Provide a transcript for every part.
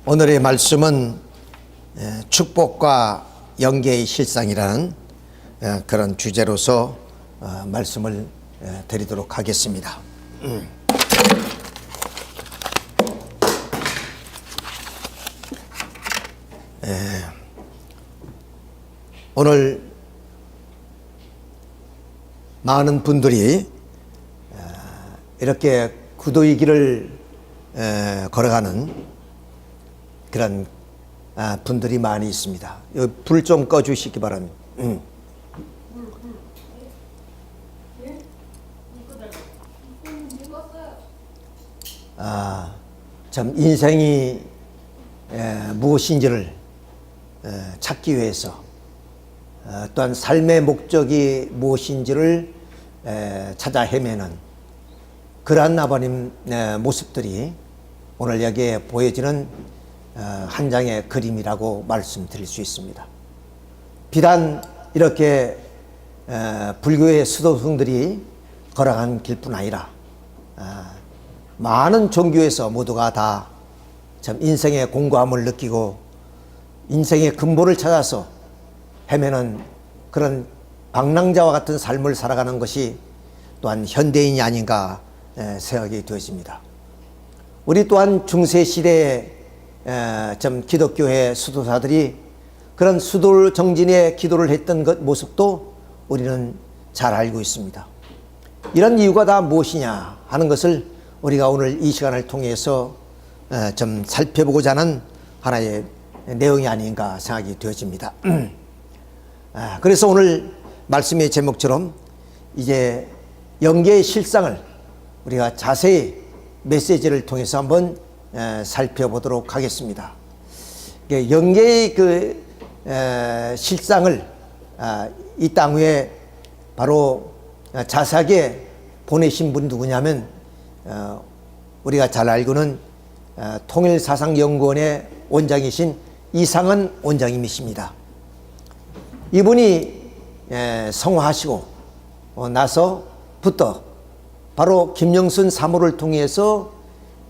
오늘의 말씀은 축복과 영계의 실상이라는 그런 주제로서 말씀을 드리도록 하겠습니다. 오늘 많은 분들이 이렇게 구도의 길을 걸어가는 그런 분들이 많이 있습니다. 불 좀 꺼주시기 바랍니다. 참 인생이 무엇인지를 찾기 위해서 또한 삶의 목적이 무엇인지를 찾아 헤매는 그러한 아버님 모습들이 오늘 여기에 보여지는 한 장의 그림이라고 말씀드릴 수 있습니다. 비단 이렇게 불교의 수도승들이 걸어간 길뿐 아니라 많은 종교에서 모두가 다 참 인생의 공고함을 느끼고 인생의 근본을 찾아서 헤매는 그런 방랑자와 같은 삶을 살아가는 것이 또한 현대인이 아닌가 생각이 되어집니다. 우리 또한 중세시대에 좀 기독교의 수도사들이 그런 수돌 정진의 기도를 했던 것 모습도 우리는 잘 알고 있습니다. 이런 이유가 다 무엇이냐 하는 것을 우리가 오늘 이 시간을 통해서 좀 살펴보고자 하는 하나의 내용이 아닌가 생각이 되어집니다. 그래서 오늘 말씀의 제목처럼 이제 영계의 실상을 우리가 자세히 메시지를 통해서 한번 살펴보도록 하겠습니다. 영계의 그 실상을 이 땅 위에 바로 자세하게 보내신 분 누구냐면 우리가 잘 알고는 통일사상연구원의 원장이신 이상은 원장님이십니다. 이분이 성화하시고 나서부터 바로 김영순 사모를 통해서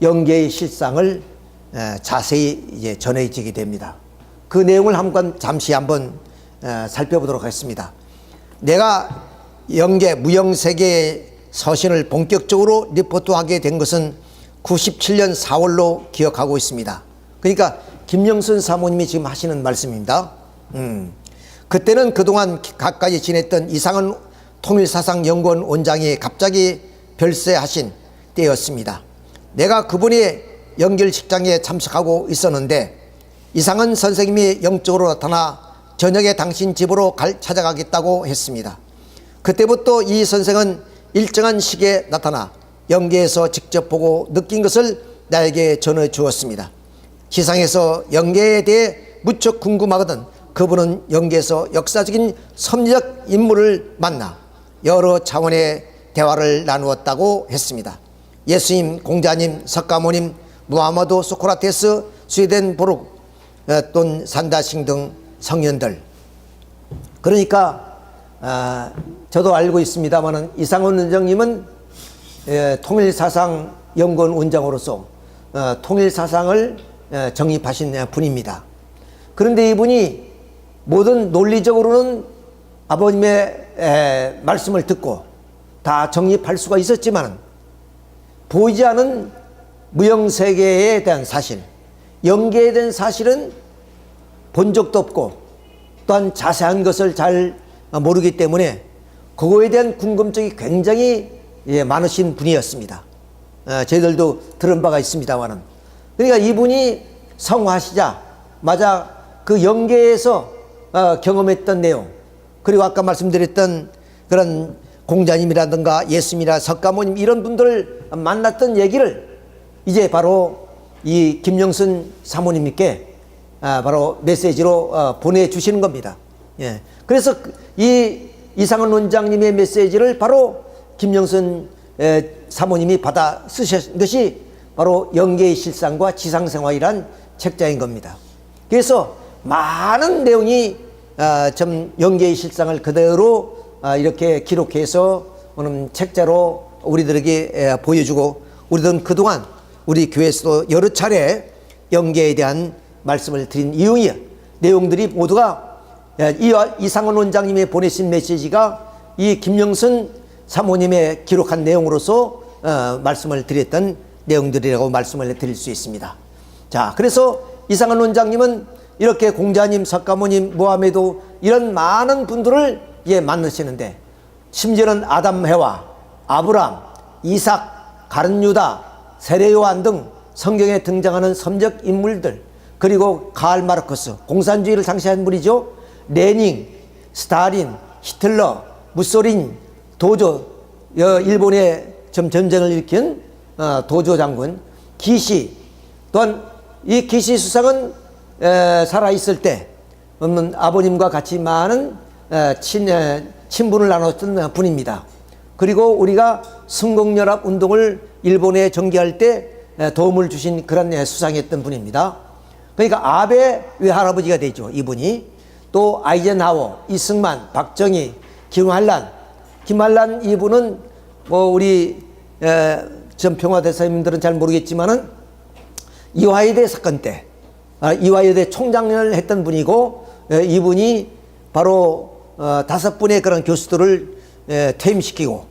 영계의 실상을 자세히 이제 전해지게 됩니다. 그 내용을 잠시 한번 살펴보도록 하겠습니다. 내가 영계 무형세계의 서신을 본격적으로 리포트하게 된 것은 97년 4월로 기억하고 있습니다. 그러니까 김영순 사모님이 지금 하시는 말씀입니다. 그때는 그동안 가까이 지냈던 이상은 통일사상연구원 원장이 갑자기 별세하신 때였습니다. 내가 그분의 연결식장에 참석하고 있었는데 이상은 선생님이 영적으로 나타나 저녁에 당신 집으로 찾아가겠다고 했습니다. 그때부터 이 선생은 일정한 시기에 나타나 영계에서 직접 보고 느낀 것을 나에게 전해 주었습니다. 지상에서 영계에 대해 무척 궁금하거든 그분은 영계에서 역사적인 섭리적 인물을 만나 여러 차원의 대화를 나누었다고 했습니다. 예수님, 공자님, 석가모님, 무하마드, 소크라테스, 스웨덴보르크, 돈 산다싱 등 성현들. 그러니까 저도 알고 있습니다만 이상원 원장님은 통일사상연구원 원장으로서 통일사상을 정립하신 분입니다. 그런데 이분이 모든 논리적으로는 아버님의 말씀을 듣고 다 정립할 수가 있었지만 보이지 않은 무형세계에 대한 사실, 영계에 대한 사실은 본 적도 없고 또한 자세한 것을 잘 모르기 때문에 그거에 대한 궁금증이 굉장히 많으신 분이었습니다. 저희들도 들은 바가 있습니다만은. 그러니까 이분이 성화하시자마자 그 영계에서 경험했던 내용, 그리고 아까 말씀드렸던 그런 공자님이라든가 예수님이나 석가모님 이런 분들을 만났던 얘기를 이제 바로 이 김영순 사모님께 바로 메시지로 보내주시는 겁니다. 그래서 이 이상은 원장님의 메시지를 바로 김영순 사모님이 받아 쓰신 것이 바로 영계의 실상과 지상생활이란 책자인 겁니다. 그래서 많은 내용이 좀 영계의 실상을 그대로 이렇게 기록해서 오늘 책자로 우리들에게 보여주고 우리들은 그동안 우리 교회에서도 여러 차례 영계에 대한 말씀을 드린 이유이에요. 내용들이 모두가 이상원 원장님이 보내신 메시지가 이 김영선 사모님의 기록한 내용으로서 말씀을 드렸던 내용들이라고 말씀을 드릴 수 있습니다. 자, 그래서 이상원 원장님은 이렇게 공자님, 석가모님, 모하메도 이런 많은 분들을 만나시는데, 심지어는 아담해와 아브람, 이삭, 가룟 유다, 세례 요한 등 성경에 등장하는 선적 인물들, 그리고 karl 마르크스, 공산주의를 상시한 분이죠. 레닌, 스탈린, 히틀러, 무소린, 도조, 일본의 전쟁을 일으킨 도조 장군, 기시, 또한 이 기시 수상은 살아있을 때 아버님과 같이 많은 친분을 나눴던 분입니다. 그리고 우리가 승공연합 운동을 일본에 전개할 때 도움을 주신 그런 수상했던 분입니다. 그러니까 아베 외할아버지가 되죠, 이분이. 또 아이젠하워, 이승만, 박정희, 김한란 이분은 우리 전 평화대사님들은 잘 모르겠지만은 이화여대 사건 때 이화여대 총장을 했던 분이고, 이분이 바로 5분의 그런 교수들을 퇴임시키고,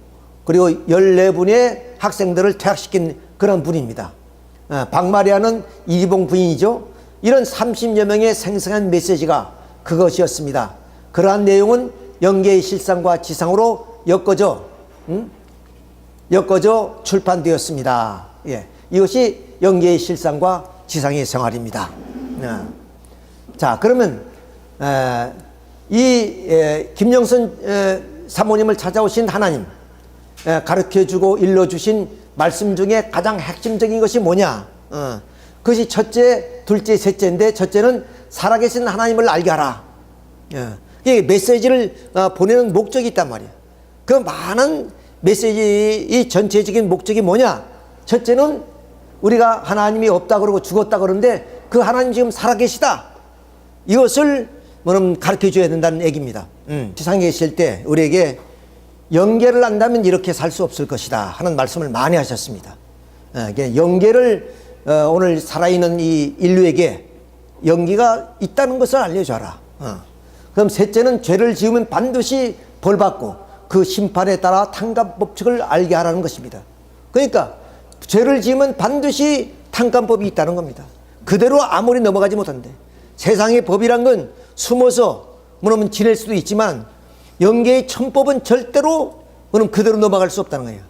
그리고 14분의 학생들을 퇴학시킨 그런 분입니다. 박마리아는 이기봉 부인이죠. 이런 30여 명의 생생한 메시지가 그것이었습니다. 그러한 내용은 영계의 실상과 지상으로 엮어져 출판되었습니다. 이것이 영계의 실상과 지상의 생활입니다. 자, 그러면 이 김영선 사모님을 찾아오신 하나님, 가르쳐주고 일러주신 말씀 중에 가장 핵심적인 것이 뭐냐? 그것이 첫째, 둘째, 셋째인데, 첫째는 살아계신 하나님을 알게 하라. 이게 메시지를 보내는 목적이 있단 말이에요. 그 많은 메시지의 전체적인 목적이 뭐냐? 첫째는 우리가 하나님이 없다 그러고 죽었다 그러는데, 그 하나님 지금 살아계시다, 이것을 가르쳐 줘야 된다는 얘기입니다. 지상에 계실 때 우리에게 영계를 안다면 이렇게 살 수 없을 것이다 하는 말씀을 많이 하셨습니다. 영계를 오늘 살아있는 이 인류에게 영계가 있다는 것을 알려줘라. 그럼 셋째는 죄를 지으면 반드시 벌받고 그 심판에 따라 탕감법칙을 알게 하라는 것입니다. 그러니까 죄를 지으면 반드시 탕감법이 있다는 겁니다. 그대로 아무리 넘어가지 못한대. 세상의 법이란 건 숨어서 뭐냐면 지낼 수도 있지만, 영계의 천법은 절대로 그대로 넘어갈 수 없다는 거예요.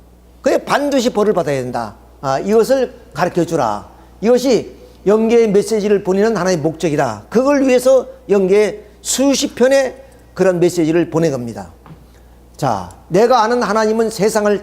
그래 반드시 벌을 받아야 된다. 이것을 가르쳐 주라. 이것이 영계의 메시지를 보내는 하나의 목적이다. 그걸 위해서 영계에 수십 편의 그런 메시지를 보낸 겁니다. 자, 내가 아는 하나님은 세상을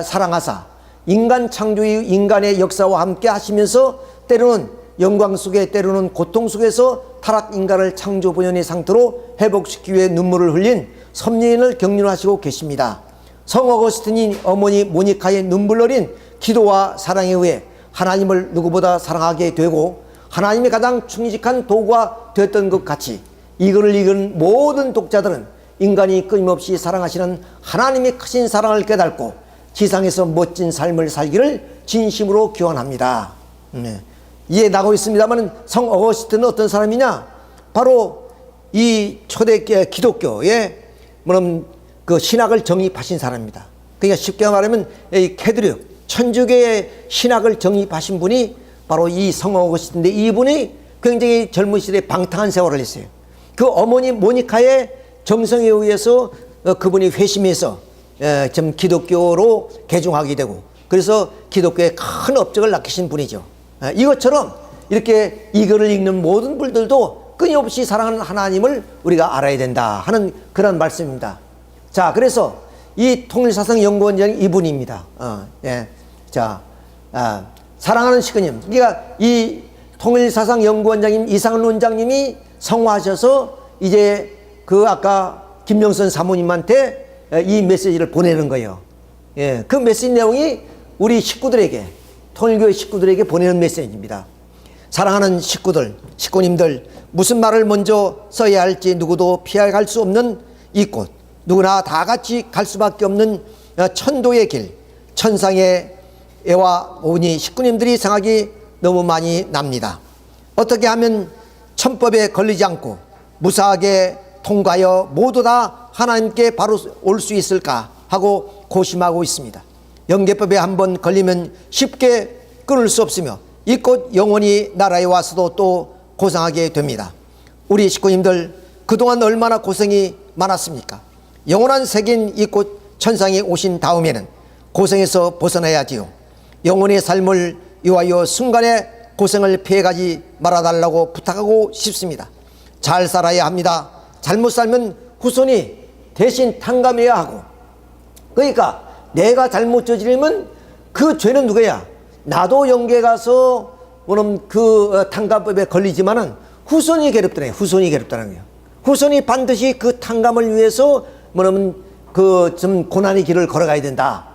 사랑하사 인간 창조의 인간의 역사와 함께 하시면서 때로는 영광 속에, 때로는 고통 속에서 타락 인간을 창조 본연의 상태로 회복시키기 위해 눈물을 흘린 섭리인을 격려하시고 계십니다. 성 어거스틴이 어머니 모니카의 눈물 어린 기도와 사랑에 의해 하나님을 누구보다 사랑하게 되고, 하나님이 가장 충직한 도구가 되었던 것 같이 이 글을 읽은 모든 독자들은 인간이 끊임없이 사랑하시는 하나님의 크신 사랑을 깨닫고 지상에서 멋진 삶을 살기를 진심으로 기원합니다. 이해 나고 있습니다만, 성 어거스틴은 어떤 사람이냐? 바로 이 초대 기독교의 그 신학을 정립하신 사람입니다. 그러니까 쉽게 말하면 이 캐드릭 천주교의 신학을 정립하신 분이 바로 이 성 어거스틴인데, 이분이 굉장히 젊은 시대에 방탕한 세월을 했어요. 그 어머니 모니카의 정성에 의해서 그분이 회심해서 좀 기독교로 개종하게 되고, 그래서 기독교에 큰 업적을 낳으신 분이죠. 이것처럼 이렇게 이 글을 읽는 모든 분들도 끊임없이 사랑하는 하나님을 우리가 알아야 된다 하는 그런 말씀입니다. 자, 그래서 이 통일사상연구원장이 이분입니다. 사랑하는 시크님, 그러니까 이 통일사상연구원장님 이상은 원장님이 성화하셔서 이제 그 아까 김영선 사모님한테 이 메시지를 보내는 거예요. 그 메시지 내용이 우리 식구들에게, 통일교회 식구들에게 보내는 메시지입니다. 사랑하는 식구님들, 무슨 말을 먼저 써야 할지 누구도 피해갈 수 없는 이 꽃, 누구나 다 같이 갈 수밖에 없는 천도의 길, 천상의 애와 오니 식구님들이 생각이 너무 많이 납니다. 어떻게 하면 천법에 걸리지 않고 무사하게 통과하여 모두 다 하나님께 바로 올 수 있을까 하고 고심하고 있습니다. 영계법에 한번 걸리면 쉽게 끊을 수 없으며 이 꽃 영원히 나라에 와서도 또 고생하게 됩니다. 우리 식구님들 그동안 얼마나 고생이 많았습니까? 영원한 세계인 이 꽃 천상에 오신 다음에는 고생에서 벗어나야지요. 영혼의 삶을 위하여 순간의 고생을 피해가지 말아달라고 부탁하고 싶습니다. 잘 살아야 합니다. 잘못 살면 후손이 대신 탕감해야 하고, 그러니까 내가 잘못 저지르면 그 죄는 누구야? 나도 영계 가서 뭐는 그 탕감법에 걸리지만은 후손이 괴롭다는 거예요. 후손이 괴롭다는 거예요. 후손이 반드시 그 탕감을 위해서 뭐냐면 그 좀 고난의 길을 걸어가야 된다.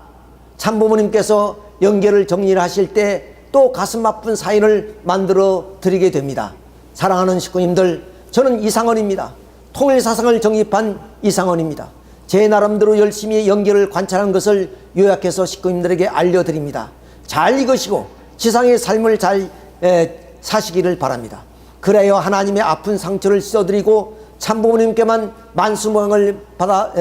참부모님께서 영계를 정리를 하실 때 또 가슴 아픈 사인을 만들어 드리게 됩니다. 사랑하는 식구님들, 저는 이상원입니다. 통일사상을 정립한 이상원입니다. 제 나름대로 열심히 영계를 관찰한 것을 요약해서 식구님들에게 알려드립니다. 잘 읽으시고 지상의 삶을 잘 사시기를 바랍니다. 그래야 하나님의 아픈 상처를 씻어드리고 참부모님께만 만수무강을 받아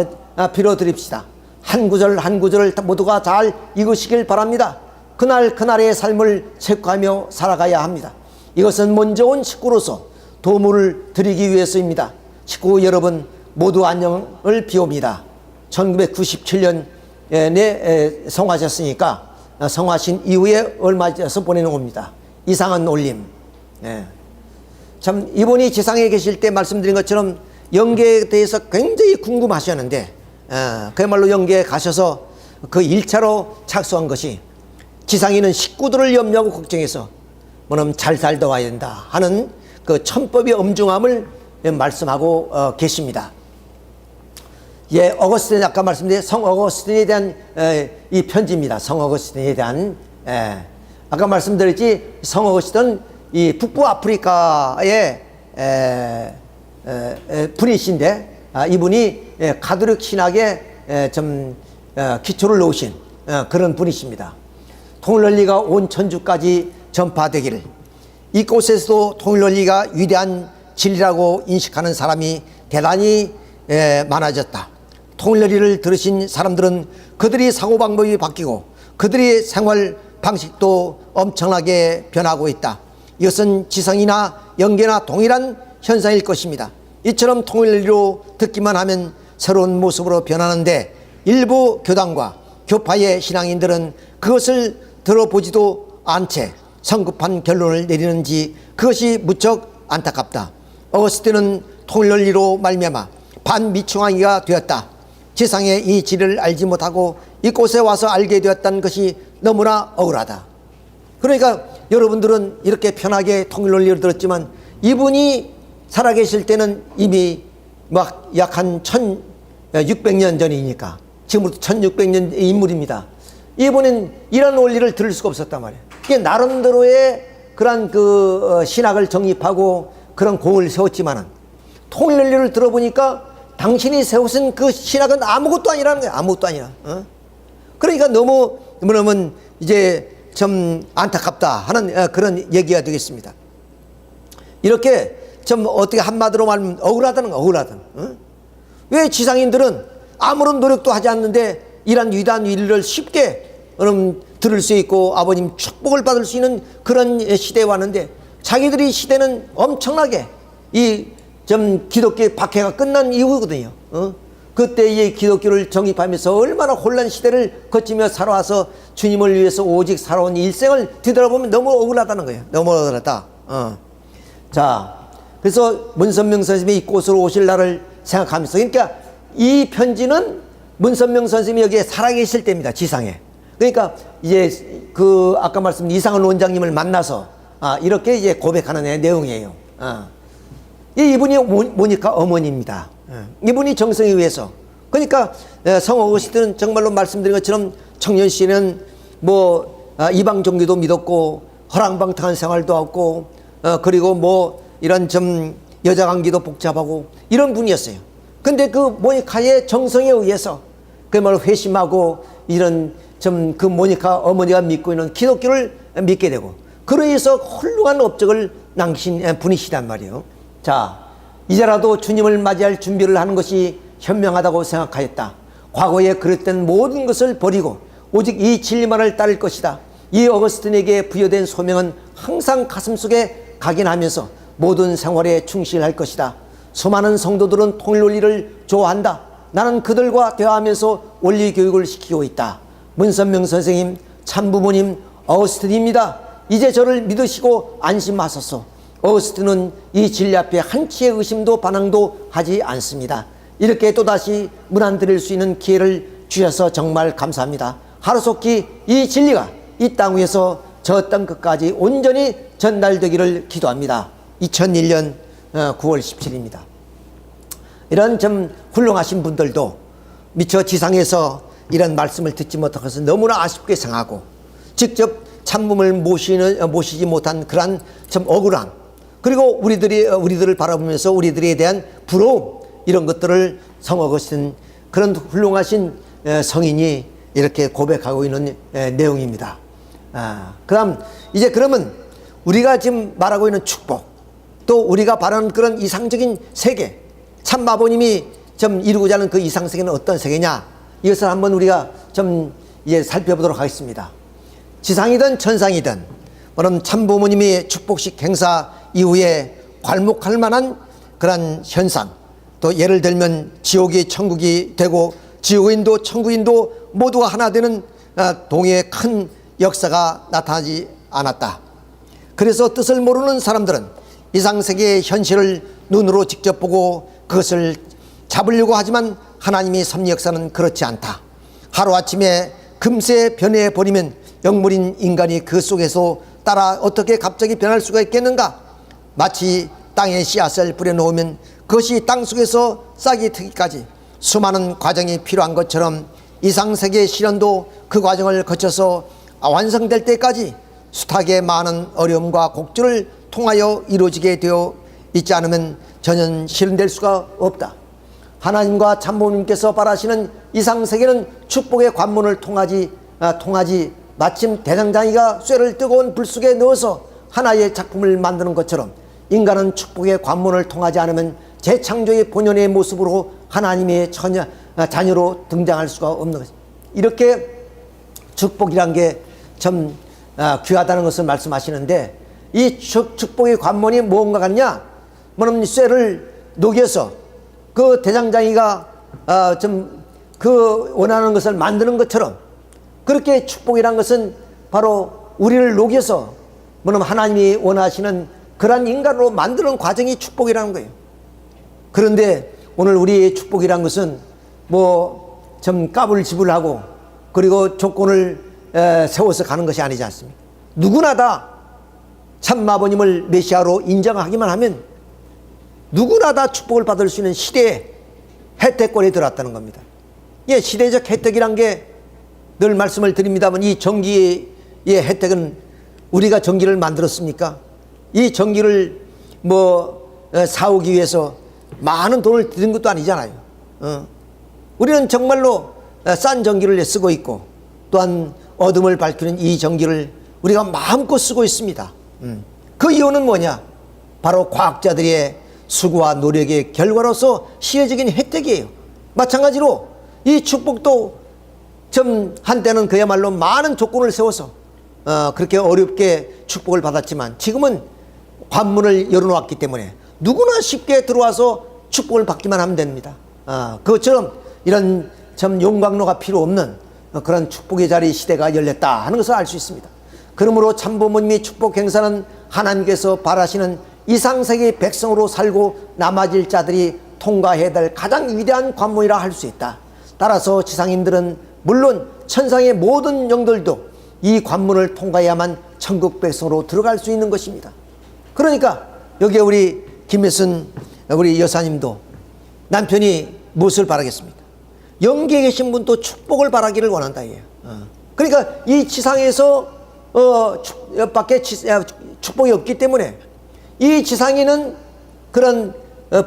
빌어드립시다. 한 구절 한 구절을 모두가 잘 읽으시길 바랍니다. 그날 그날의 삶을 체크하며 살아가야 합니다. 이것은 먼저 온 식구로서 도움을 드리기 위해서입니다. 식구 여러분 모두 안녕을 비옵니다. 1997년에 성화하셨으니까 성화하신 이후에 얼마 있어서 보내는 겁니다. 이상한 올림. 참 이분이 지상에 계실 때 말씀드린 것처럼 영계에 대해서 굉장히 궁금하셨는데 그야말로 영계에 가셔서 그 1차로 착수한 것이 지상에 있는 식구들을 염려하고 걱정해서 뭐냐면 잘 살다 와야 된다 하는 그 천법의 엄중함을 말씀하고 계십니다. 예, 어거스틴 아까 말씀드린 성 어거스틴에 대한 이 편지입니다. 성 어거스틴에 대한 아까 말씀드렸지 성 어거스틴은 이 북부 아프리카의 분이신데 이분이 가톨릭 신학에 좀 기초를 놓으신 그런 분이십니다. 통일논리가 온 천주까지 전파되기를, 이곳에서도 통일논리가 위대한 진리라고 인식하는 사람이 대단히 많아졌다. 통일논리를 들으신 사람들은 그들이 사고방법이 바뀌고 그들의 생활 방식도 엄청나게 변하고 있다. 이것은 지성이나 영계나 동일한 현상일 것입니다. 이처럼 통일논리로 듣기만 하면 새로운 모습으로 변하는데 일부 교단과 교파의 신앙인들은 그것을 들어보지도 않채 성급한 결론을 내리는지 그것이 무척 안타깝다. 어거스틴은 통일논리로 말미암아 반미충하기가 되었다. 지상의 이 진리를 알지 못하고 이곳에 와서 알게 되었다는 것이 너무나 억울하다. 그러니까 여러분들은 이렇게 편하게 통일논리를 들었지만 이분이 살아계실 때는 이미 막 약 한 1600년 전이니까 지금부터 1600년 인물입니다. 이분은 이런 원리를 들을 수가 없었단 말이에요. 이게 나름대로의 그런 그 신학을 정립하고 그런 공을 세웠지만은 통일논리를 들어보니까 당신이 세우신 그 신학은 아무것도 아니라는 거예요. 아무것도 아니야. 그러니까 너무 뭐냐면 이제 좀 안타깝다 하는 그런 얘기가 되겠습니다. 이렇게 좀 어떻게 한마디로 말하면 억울하다는 거, 억울하다는. 왜 지상인들은 아무런 노력도 하지 않는데 이런 위대한 일을 쉽게 들을 수 있고 아버님 축복을 받을 수 있는 그런 시대에 왔는데 자기들이 시대는 엄청나게 이 좀 기독교의 박해가 끝난 이후거든요. 그때 이 기독교를 정립하면서 얼마나 혼란 시대를 거치며 살아와서 주님을 위해서 오직 살아온 일생을 뒤돌아보면 너무 억울하다는 거예요. 너무 억울하다. 자, 그래서 문선명 선생님이 이곳으로 오실 날을 생각하면서, 그러니까 이 편지는 문선명 선생님이 여기에 살아계실 때입니다. 지상에. 그러니까 이제 그 아까 말씀드린 이상원 원장님을 만나서 이렇게 이제 고백하는 내용이에요. 이분이 모니카 어머니입니다. 이분이 정성에 의해서. 그러니까 성 어거스틴은 정말로 말씀드린 것처럼 청년 시에는 뭐 이방 종교도 믿었고 허랑방탕한 생활도 하고 그리고 뭐 이런 좀 여자 관계도 복잡하고 이런 분이었어요. 근데 그 모니카의 정성에 의해서 그야말로 회심하고 이런 좀 그 모니카 어머니가 믿고 있는 기독교를 믿게 되고 그로 인해서 훌륭한 업적을 분이시단 말이에요. 자, 이제라도 주님을 맞이할 준비를 하는 것이 현명하다고 생각하였다. 과거에 그랬던 모든 것을 버리고 오직 이 진리만을 따를 것이다. 이 어거스틴에게 부여된 소명은 항상 가슴속에 각인하면서 모든 생활에 충실할 것이다. 수많은 성도들은 통일 원리를 좋아한다. 나는 그들과 대화하면서 원리 교육을 시키고 있다. 문선명 선생님, 참부모님 어거스틴입니다. 이제 저를 믿으시고 안심하소서. 어거스틴은 이 진리 앞에 한치의 의심도 반항도 하지 않습니다. 이렇게 또다시 문안 드릴 수 있는 기회를 주셔서 정말 감사합니다. 하루속히 이 진리가 이 땅 위에서 저 땅 끝까지 온전히 전달되기를 기도합니다. 2001년 9월 17일입니다. 이런 좀 훌륭하신 분들도 미처 지상에서 이런 말씀을 듣지 못한 것은 너무나 아쉽게 생각하고 직접 참음을 모시지 못한 그러한 참 억울함, 그리고 우리들을 바라보면서 우리들에 대한 부러움, 이런 것들을 성어거신 그런 훌륭하신 성인이 이렇게 고백하고 있는 내용입니다. 그다음 이제 그러면 우리가 지금 말하고 있는 축복, 또 우리가 바라는 그런 이상적인 세계, 참 아버님이 좀 이루고자 하는 그 이상 세계는 어떤 세계냐, 이것을 한번 우리가 좀 이제 살펴보도록 하겠습니다. 지상이든 천상이든 그럼 참부모님이 축복식 행사 이후에 괄목할 만한 그런 현상, 또 예를 들면 지옥이 천국이 되고 지옥인도 천국인도 모두가 하나 되는 동해의 큰 역사가 나타나지 않았다. 그래서 뜻을 모르는 사람들은 이상세계의 현실을 눈으로 직접 보고 그것을 잡으려고 하지만 하나님의 섭리 역사는 그렇지 않다. 하루아침에 금세 변해버리면 영물인 인간이 그 속에서 따라 어떻게 갑자기 변할 수가 있겠는가? 마치 땅에 씨앗을 뿌려놓으면 그것이 땅속에서 싹이 트기까지 수많은 과정이 필요한 것처럼 이상세계의 실현도 그 과정을 거쳐서 완성될 때까지 숱하게 많은 어려움과 곡절을 통하여 이루어지게 되어 있지 않으면 전혀 실현될 수가 없다. 하나님과 참부모님께서 바라시는 이상세계는 축복의 관문을 통하지 마침 대장장이가 쇠를 뜨거운 불 속에 넣어서 하나의 작품을 만드는 것처럼 인간은 축복의 관문을 통하지 않으면 재창조의 본연의 모습으로 하나님의 자녀로 등장할 수가 없는 것입니다. 이렇게 축복이란 게 참 귀하다는 것을 말씀하시는데, 이 축복의 관문이 무엇과 같냐? 뭐냐면 쇠를 녹여서 그 대장장이가 좀 그 원하는 것을 만드는 것처럼, 그렇게 축복이란 것은 바로 우리를 녹여서 뭐냐면 하나님이 원하시는 그러한 인간으로 만드는 과정이 축복이라는 거예요. 그런데 오늘 우리의 축복이란 것은 뭐 좀 까불지불하고 그리고 조건을 세워서 가는 것이 아니지 않습니까? 누구나 다 참아버님을 메시아로 인정하기만 하면 누구나 다 축복을 받을 수 있는 시대에 혜택권에 들어왔다는 겁니다. 예, 시대적 혜택이란 게 늘 말씀을 드립니다만, 이 전기의 혜택은 우리가 전기를 만들었습니까? 이 전기를 사오기 위해서 많은 돈을 들인 것도 아니잖아요. 우리는 정말로 싼 전기를 쓰고 있고, 또한 어둠을 밝히는 이 전기를 우리가 마음껏 쓰고 있습니다. 그 이유는 뭐냐? 바로 과학자들의 수고와 노력의 결과로서 시혜적인 혜택이에요. 마찬가지로 이 축복도 좀 한때는 그야말로 많은 조건을 세워서 그렇게 어렵게 축복을 받았지만, 지금은 관문을 열어놓았기 때문에 누구나 쉽게 들어와서 축복을 받기만 하면 됩니다. 그것처럼 이런 참 용광로가 필요 없는 그런 축복의 자리 시대가 열렸다 하는 것을 알 수 있습니다. 그러므로 참부모님의 축복 행사는 하나님께서 바라시는 이상세계의 백성으로 살고 남아질 자들이 통과해야 될 가장 위대한 관문이라 할 수 있다. 따라서 지상인들은 물론 천상의 모든 영들도 이 관문을 통과해야만 천국 백성으로 들어갈 수 있는 것입니다. 그러니까 여기에 우리 김혜순 우리 여사님도 남편이 무엇을 바라겠습니까? 영계에 계신 분도 축복을 바라기를 원한다 이에요. 그러니까 이 지상에서 밖에 축복이 없기 때문에 이 지상에는 그런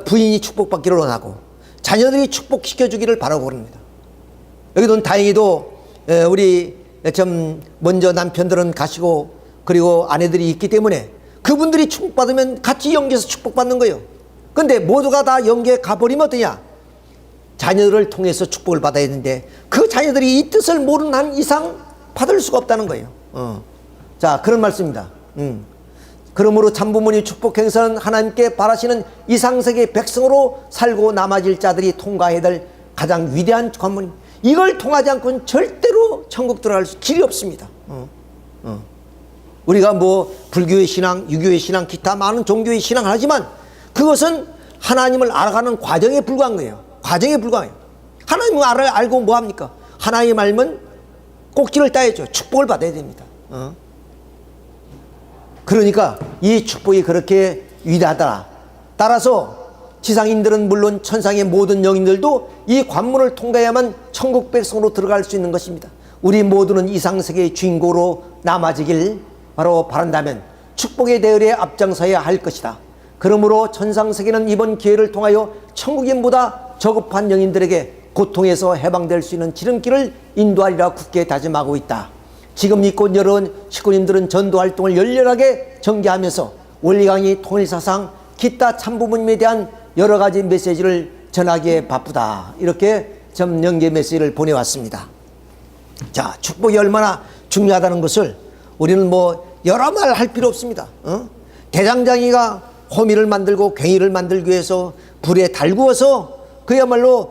부인이 축복받기를 원하고 자녀들이 축복시켜주기를 바라고 그럽니다. 여기도 다행히도 우리 좀 먼저 남편들은 가시고 그리고 아내들이 있기 때문에 그분들이 축복받으면 같이 영계에서 축복받는 거예요. 근데 모두가 다 영계에 가버리면 어떠냐? 자녀들을 통해서 축복을 받아야 되는데 그 자녀들이 이 뜻을 모르는 한 이상 받을 수가 없다는 거예요. 자, 그런 말씀입니다. 그러므로 참부모님 축복 행사는 하나님께 바라시는 이상세계 백성으로 살고 남아질 자들이 통과해야 될 가장 위대한 관문입니다. 이걸 통하지 않고는 절대로 천국 들어갈 길이 없습니다. 우리가 뭐 불교의 신앙, 유교의 신앙, 기타 많은 종교의 신앙을 하지만 그것은 하나님을 알아가는 과정에 불과한 거예요. 과정에 불과해요. 하나님을 알고 뭐 합니까? 하나님 알면 꼭지를 따야죠. 축복을 받아야 됩니다. 그러니까 이 축복이 그렇게 위대하다. 따라서 지상인들은 물론 천상의 모든 영인들도 이 관문을 통과해야만 천국 백성으로 들어갈 수 있는 것입니다. 우리 모두는 이상세계의 주인공으로 남아지길 바로 바란다면 축복의 대열에 앞장서야 할 것이다. 그러므로 천상세계는 이번 기회를 통하여 천국인보다 저급한 영인들에게 고통에서 해방될 수 있는 지름길을 인도하리라 굳게 다짐하고 있다. 지금 이곳 여러 식구님들은 전도활동을 열렬하게 전개하면서 원리강의 통일사상, 기타 참부모님에 대한 여러 가지 메시지를 전하기에 바쁘다. 이렇게 연계 메시지를 보내왔습니다. 자, 축복이 얼마나 중요하다는 것을 우리는 뭐 여러 말 할 필요 없습니다. 대장장이가 호미를 만들고 괭이를 만들기 위해서 불에 달구어서 그야말로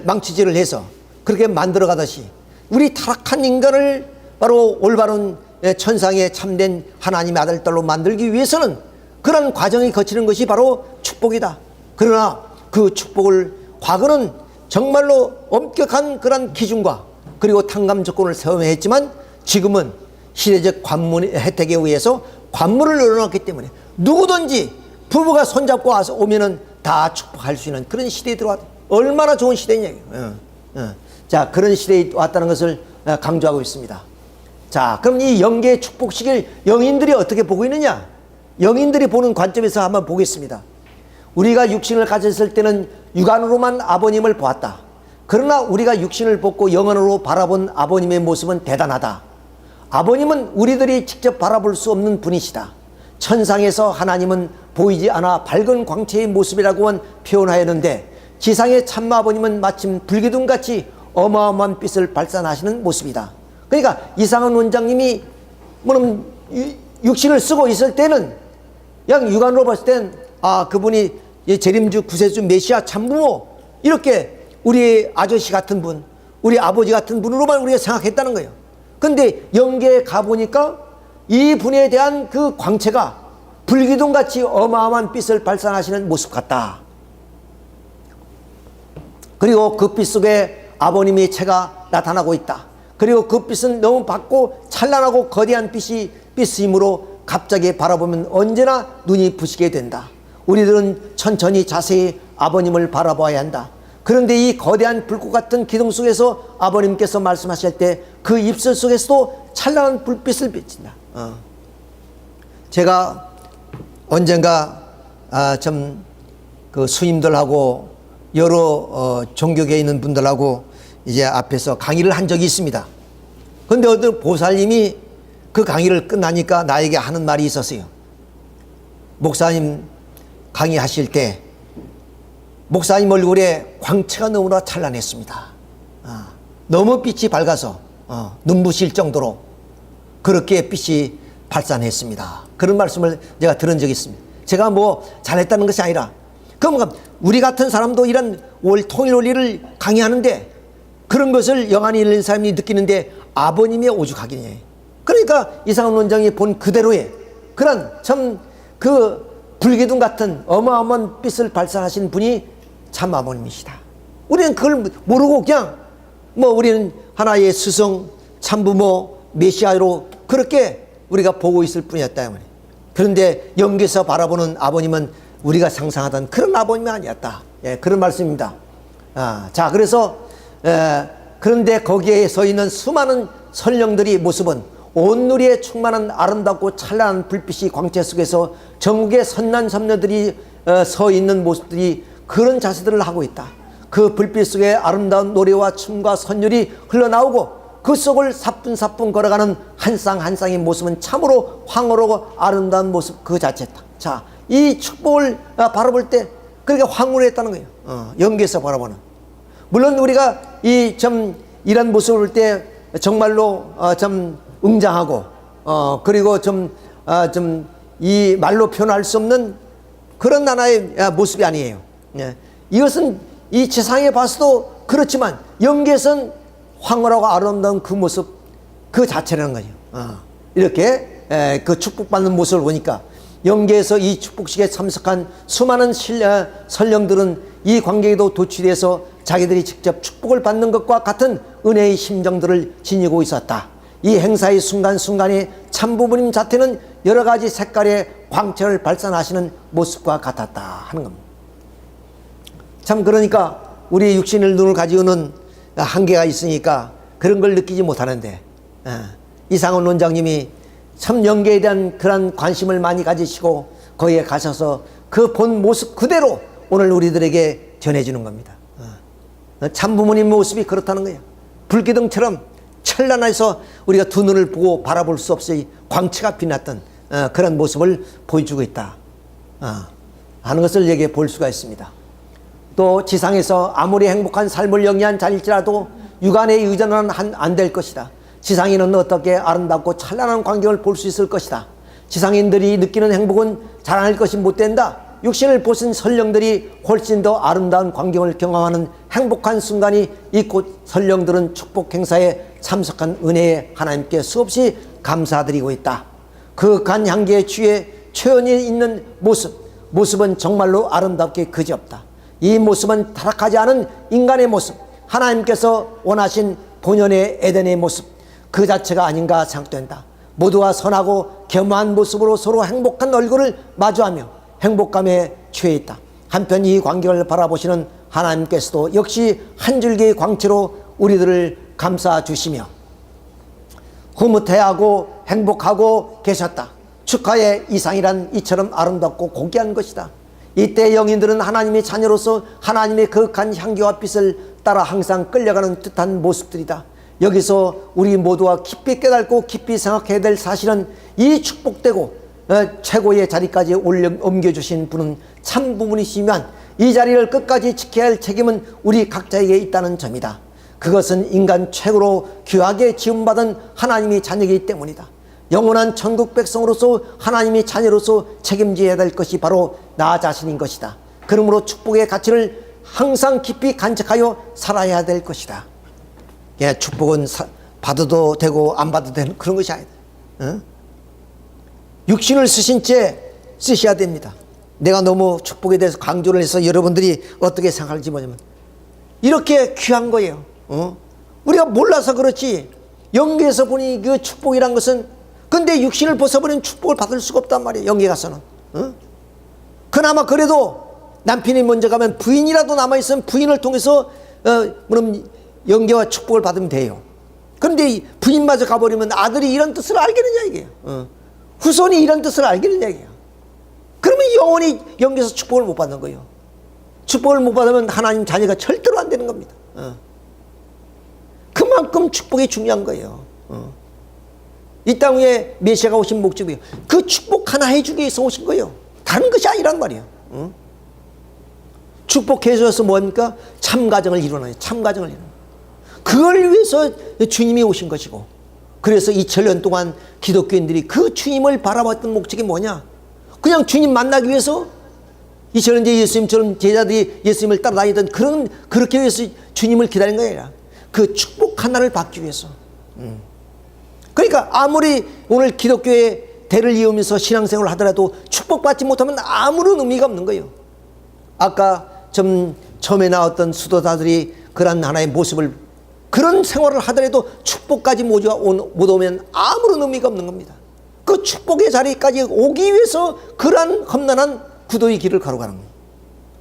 망치질을 해서 그렇게 만들어 가듯이 우리 타락한 인간을 바로 올바른 천상에 참된 하나님의 아들딸로 만들기 위해서는 그런 과정이 거치는 것이 바로 축복이다. 그러나 그 축복을 과거는 정말로 엄격한 그런 기준과 그리고 탕감 조건을 세워야 했지만 지금은 시대적 관문 혜택에 의해서 관문을 열어놨기 때문에 누구든지 부부가 손잡고 와서 오면은 다 축복할 수 있는 그런 시대에 들어왔다. 얼마나 좋은 시대냐. 자, 그런 시대에 왔다는 것을 강조하고 있습니다. 자, 그럼 이 영계의 축복식을 영인들이 어떻게 보고 있느냐? 영인들이 보는 관점에서 한번 보겠습니다. 우리가 육신을 가졌을 때는 육안으로만 아버님을 보았다. 그러나 우리가 육신을 벗고 영안으로 바라본 아버님의 모습은 대단하다. 아버님은 우리들이 직접 바라볼 수 없는 분이시다. 천상에서 하나님은 보이지 않아 밝은 광채의 모습이라고만 표현하였는데 지상의 참마 아버님은 마침 불기둥같이 어마어마한 빛을 발산하시는 모습이다. 그러니까 이상한 원장님이 뭐는 육신을 쓰고 있을 때는 그냥 육안으로 봤을 땐 그분이 재림주 구세주 메시아 참부모 이렇게 우리 아저씨 같은 분, 우리 아버지 같은 분으로만 우리가 생각했다는 거예요. 근데 영계에 가보니까 이 분에 대한 그 광채가 불기둥같이 어마어마한 빛을 발산하시는 모습 같다. 그리고 그 빛 속에 아버님의 체가 나타나고 있다. 그리고 그 빛은 너무 밝고 찬란하고 거대한 빛이므로 갑자기 바라보면 언제나 눈이 부시게 된다. 우리들은 천천히 자세히 아버님을 바라봐야 한다. 그런데 이 거대한 불꽃 같은 기둥 속에서 아버님께서 말씀하실 때 그 입술 속에서도 찬란한 불빛을 비친다. 제가 언젠가 그 스님들하고 여러 종교계에 있는 분들하고 이제 앞에서 강의를 한 적이 있습니다. 그런데 어떤 보살님이 그 강의를 끝나니까 나에게 하는 말이 있었어요. 목사님 강의하실 때 목사님 얼굴에 광채가 너무나 찬란했습니다. 너무 빛이 밝아서 눈부실 정도로 그렇게 빛이 발산했습니다. 그런 말씀을 제가 들은 적이 있습니다. 제가 뭐 잘했다는 것이 아니라 그럼 우리 같은 사람도 이런 통일 원리를 강의하는데 그런 것을 영안이 있는 사람이 느끼는데 아버님의 오죽하기냐. 그러니까 이상한 원장이 본 그대로의 그런 그 불기둥 같은 어마어마한 빛을 발산하신 분이 참 아버님이시다. 우리는 그걸 모르고 그냥 우리는 하나의 스승, 참부모, 메시아로 그렇게 우리가 보고 있을 뿐이었다. 그런데 영계에서 바라보는 아버님은 우리가 상상하던 그런 아버님이 아니었다. 그런 말씀입니다. 자, 그래서 그런데 거기에 서 있는 수많은 선령들의 모습은 온누리에 충만한 아름답고 찬란한 불빛이 광채 속에서 전국의 선난 선녀들이 서 있는 모습들이 그런 자세들을 하고 있다. 그 불빛 속에 아름다운 노래와 춤과 선율이 흘러나오고 그 속을 사뿐사뿐 걸어가는 한 쌍 한 쌍의 모습은 참으로 황홀하고 아름다운 모습 그 자체다. 자, 이 축복을 바라볼 때 그렇게 황홀했다는 거예요. 연계에서 바라보는. 물론 우리가 이런 모습을 볼 때 정말로 좀 웅장하고 그리고 좀 이 말로 표현할 수 없는 그런 하나의 모습이 아니에요. 예. 이것은 이 지상에 봐서도 그렇지만 연계에서는 황홀하고 아름다운 그 모습 그 자체라는 거죠. 이렇게 그 축복받는 모습을 보니까 영계에서 이 축복식에 참석한 수많은 선령들은 이 관객에도 도취돼서 자기들이 직접 축복을 받는 것과 같은 은혜의 심정들을 지니고 있었다. 이 행사의 순간순간의 참부모님 자태는 여러 가지 색깔의 광채를 발산하시는 모습과 같았다 하는 겁니다. 참 그러니까 우리 육신의 눈을 가지고는 한계가 있으니까 그런 걸 느끼지 못하는데 이상원 원장님이 참 영계에 대한 그런 관심을 많이 가지시고 거기에 가셔서 그 본 모습 그대로 오늘 우리들에게 전해주는 겁니다. 참 부모님 모습이 그렇다는 거예요. 불기둥처럼 찬란해서 우리가 두 눈을 보고 바라볼 수 없이 광채가 빛났던 그런 모습을 보여주고 있다 하는 것을 여기에 볼 수가 있습니다. 또 지상에서 아무리 행복한 삶을 영위한 자일지라도 육안에 의존은 안 될 것이다. 지상인은 어떻게 아름답고 찬란한 광경을 볼 수 있을 것이다. 지상인들이 느끼는 행복은 자랑할 것이 못 된다. 육신을 보신 선령들이 훨씬 더 아름다운 광경을 경험하는 행복한 순간이 이 곧 선령들은 축복 행사에 참석한 은혜에 하나님께 수없이 감사드리고 있다. 그 간 향기에 취해 초연이 있는 모습은 정말로 아름답게 그지없다. 이 모습은 타락하지 않은 인간의 모습, 하나님께서 원하신 본연의 에덴의 모습 그 자체가 아닌가 생각된다. 모두가 선하고 겸허한 모습으로 서로 행복한 얼굴을 마주하며 행복감에 취해 있다. 한편 이 광경을 바라보시는 하나님께서도 역시 한 줄기의 광채로 우리들을 감싸 주시며 흐뭇해하고 행복하고 계셨다. 축하의 이상이란 이처럼 아름답고 고귀한 것이다. 이때 영인들은 하나님의 자녀로서 하나님의 거룩한 향기와 빛을 따라 항상 끌려가는 듯한 모습들이다. 여기서 우리 모두가 깊이 깨닫고 깊이 생각해야 될 사실은 이 축복되고 최고의 자리까지 옮겨주신 분은 참 부분이시면 이 자리를 끝까지 지켜야 할 책임은 우리 각자에게 있다는 점이다. 그것은 인간 최고로 귀하게 지음받은 하나님의 자녀이기 때문이다. 영원한 천국 백성으로서 하나님의 자녀로서 책임져야 될 것이 바로 나 자신인 것이다. 그러므로 축복의 가치를 항상 깊이 간직하여 살아야 될 것이다. 축복은 받아도 되고 안 받아도 되는 그런 것이 아니다. 육신을 쓰신 채 쓰셔야 됩니다. 내가 너무 축복에 대해서 강조를 해서 여러분들이 어떻게 생각할지 뭐냐면 이렇게 귀한 거예요. 우리가 몰라서 그렇지 영계에서 보니 그 축복이란 것은 근데 육신을 벗어버리면 축복을 받을 수가 없단 말이에요. 영계 가서는. 그나마 그래도 남편이 먼저 가면 부인이라도 남아있으면 부인을 통해서 그럼 영계와 축복을 받으면 돼요. 그런데 부인마저 가버리면 아들이 이런 뜻을 알겠느냐 이게요. 후손이 이런 뜻을 알겠느냐 이게요. 그러면 영원히 영계에서 축복을 못 받는 거예요. 축복을 못 받으면 하나님 자녀가 절대로 안 되는 겁니다. 그만큼 축복이 중요한 거예요. 이 땅 위에 메시아가 오신 목적이에요. 그 축복 하나 해주기 위해서 오신 거예요. 다른 것이 아니란 말이에요. 축복해 주셔서 뭡니까? 참가정을 이루나요. 참가정을 이루는. 그걸 위해서 주님이 오신 것이고, 그래서 2000년 동안 기독교인들이 그 주님을 바라봤던 목적이 뭐냐? 그냥 주님 만나기 위해서 2000년 전 예수님처럼 제자들이 예수님을 따라다니던 그렇게 위해서 주님을 기다린 거 아니라 그 축복 하나를 받기 위해서. 그러니까 아무리 오늘 기독교의 대를 이으면서 신앙생활을 하더라도 축복받지 못하면 아무런 의미가 없는 거예요. 아까 처음에 나왔던 수도자들이 그런 하나의 모습을 그런 생활을 하더라도 축복까지 못 오면 아무런 의미가 없는 겁니다. 그 축복의 자리까지 오기 위해서 그러한 험난한 구도의 길을 걸어가는 거예요.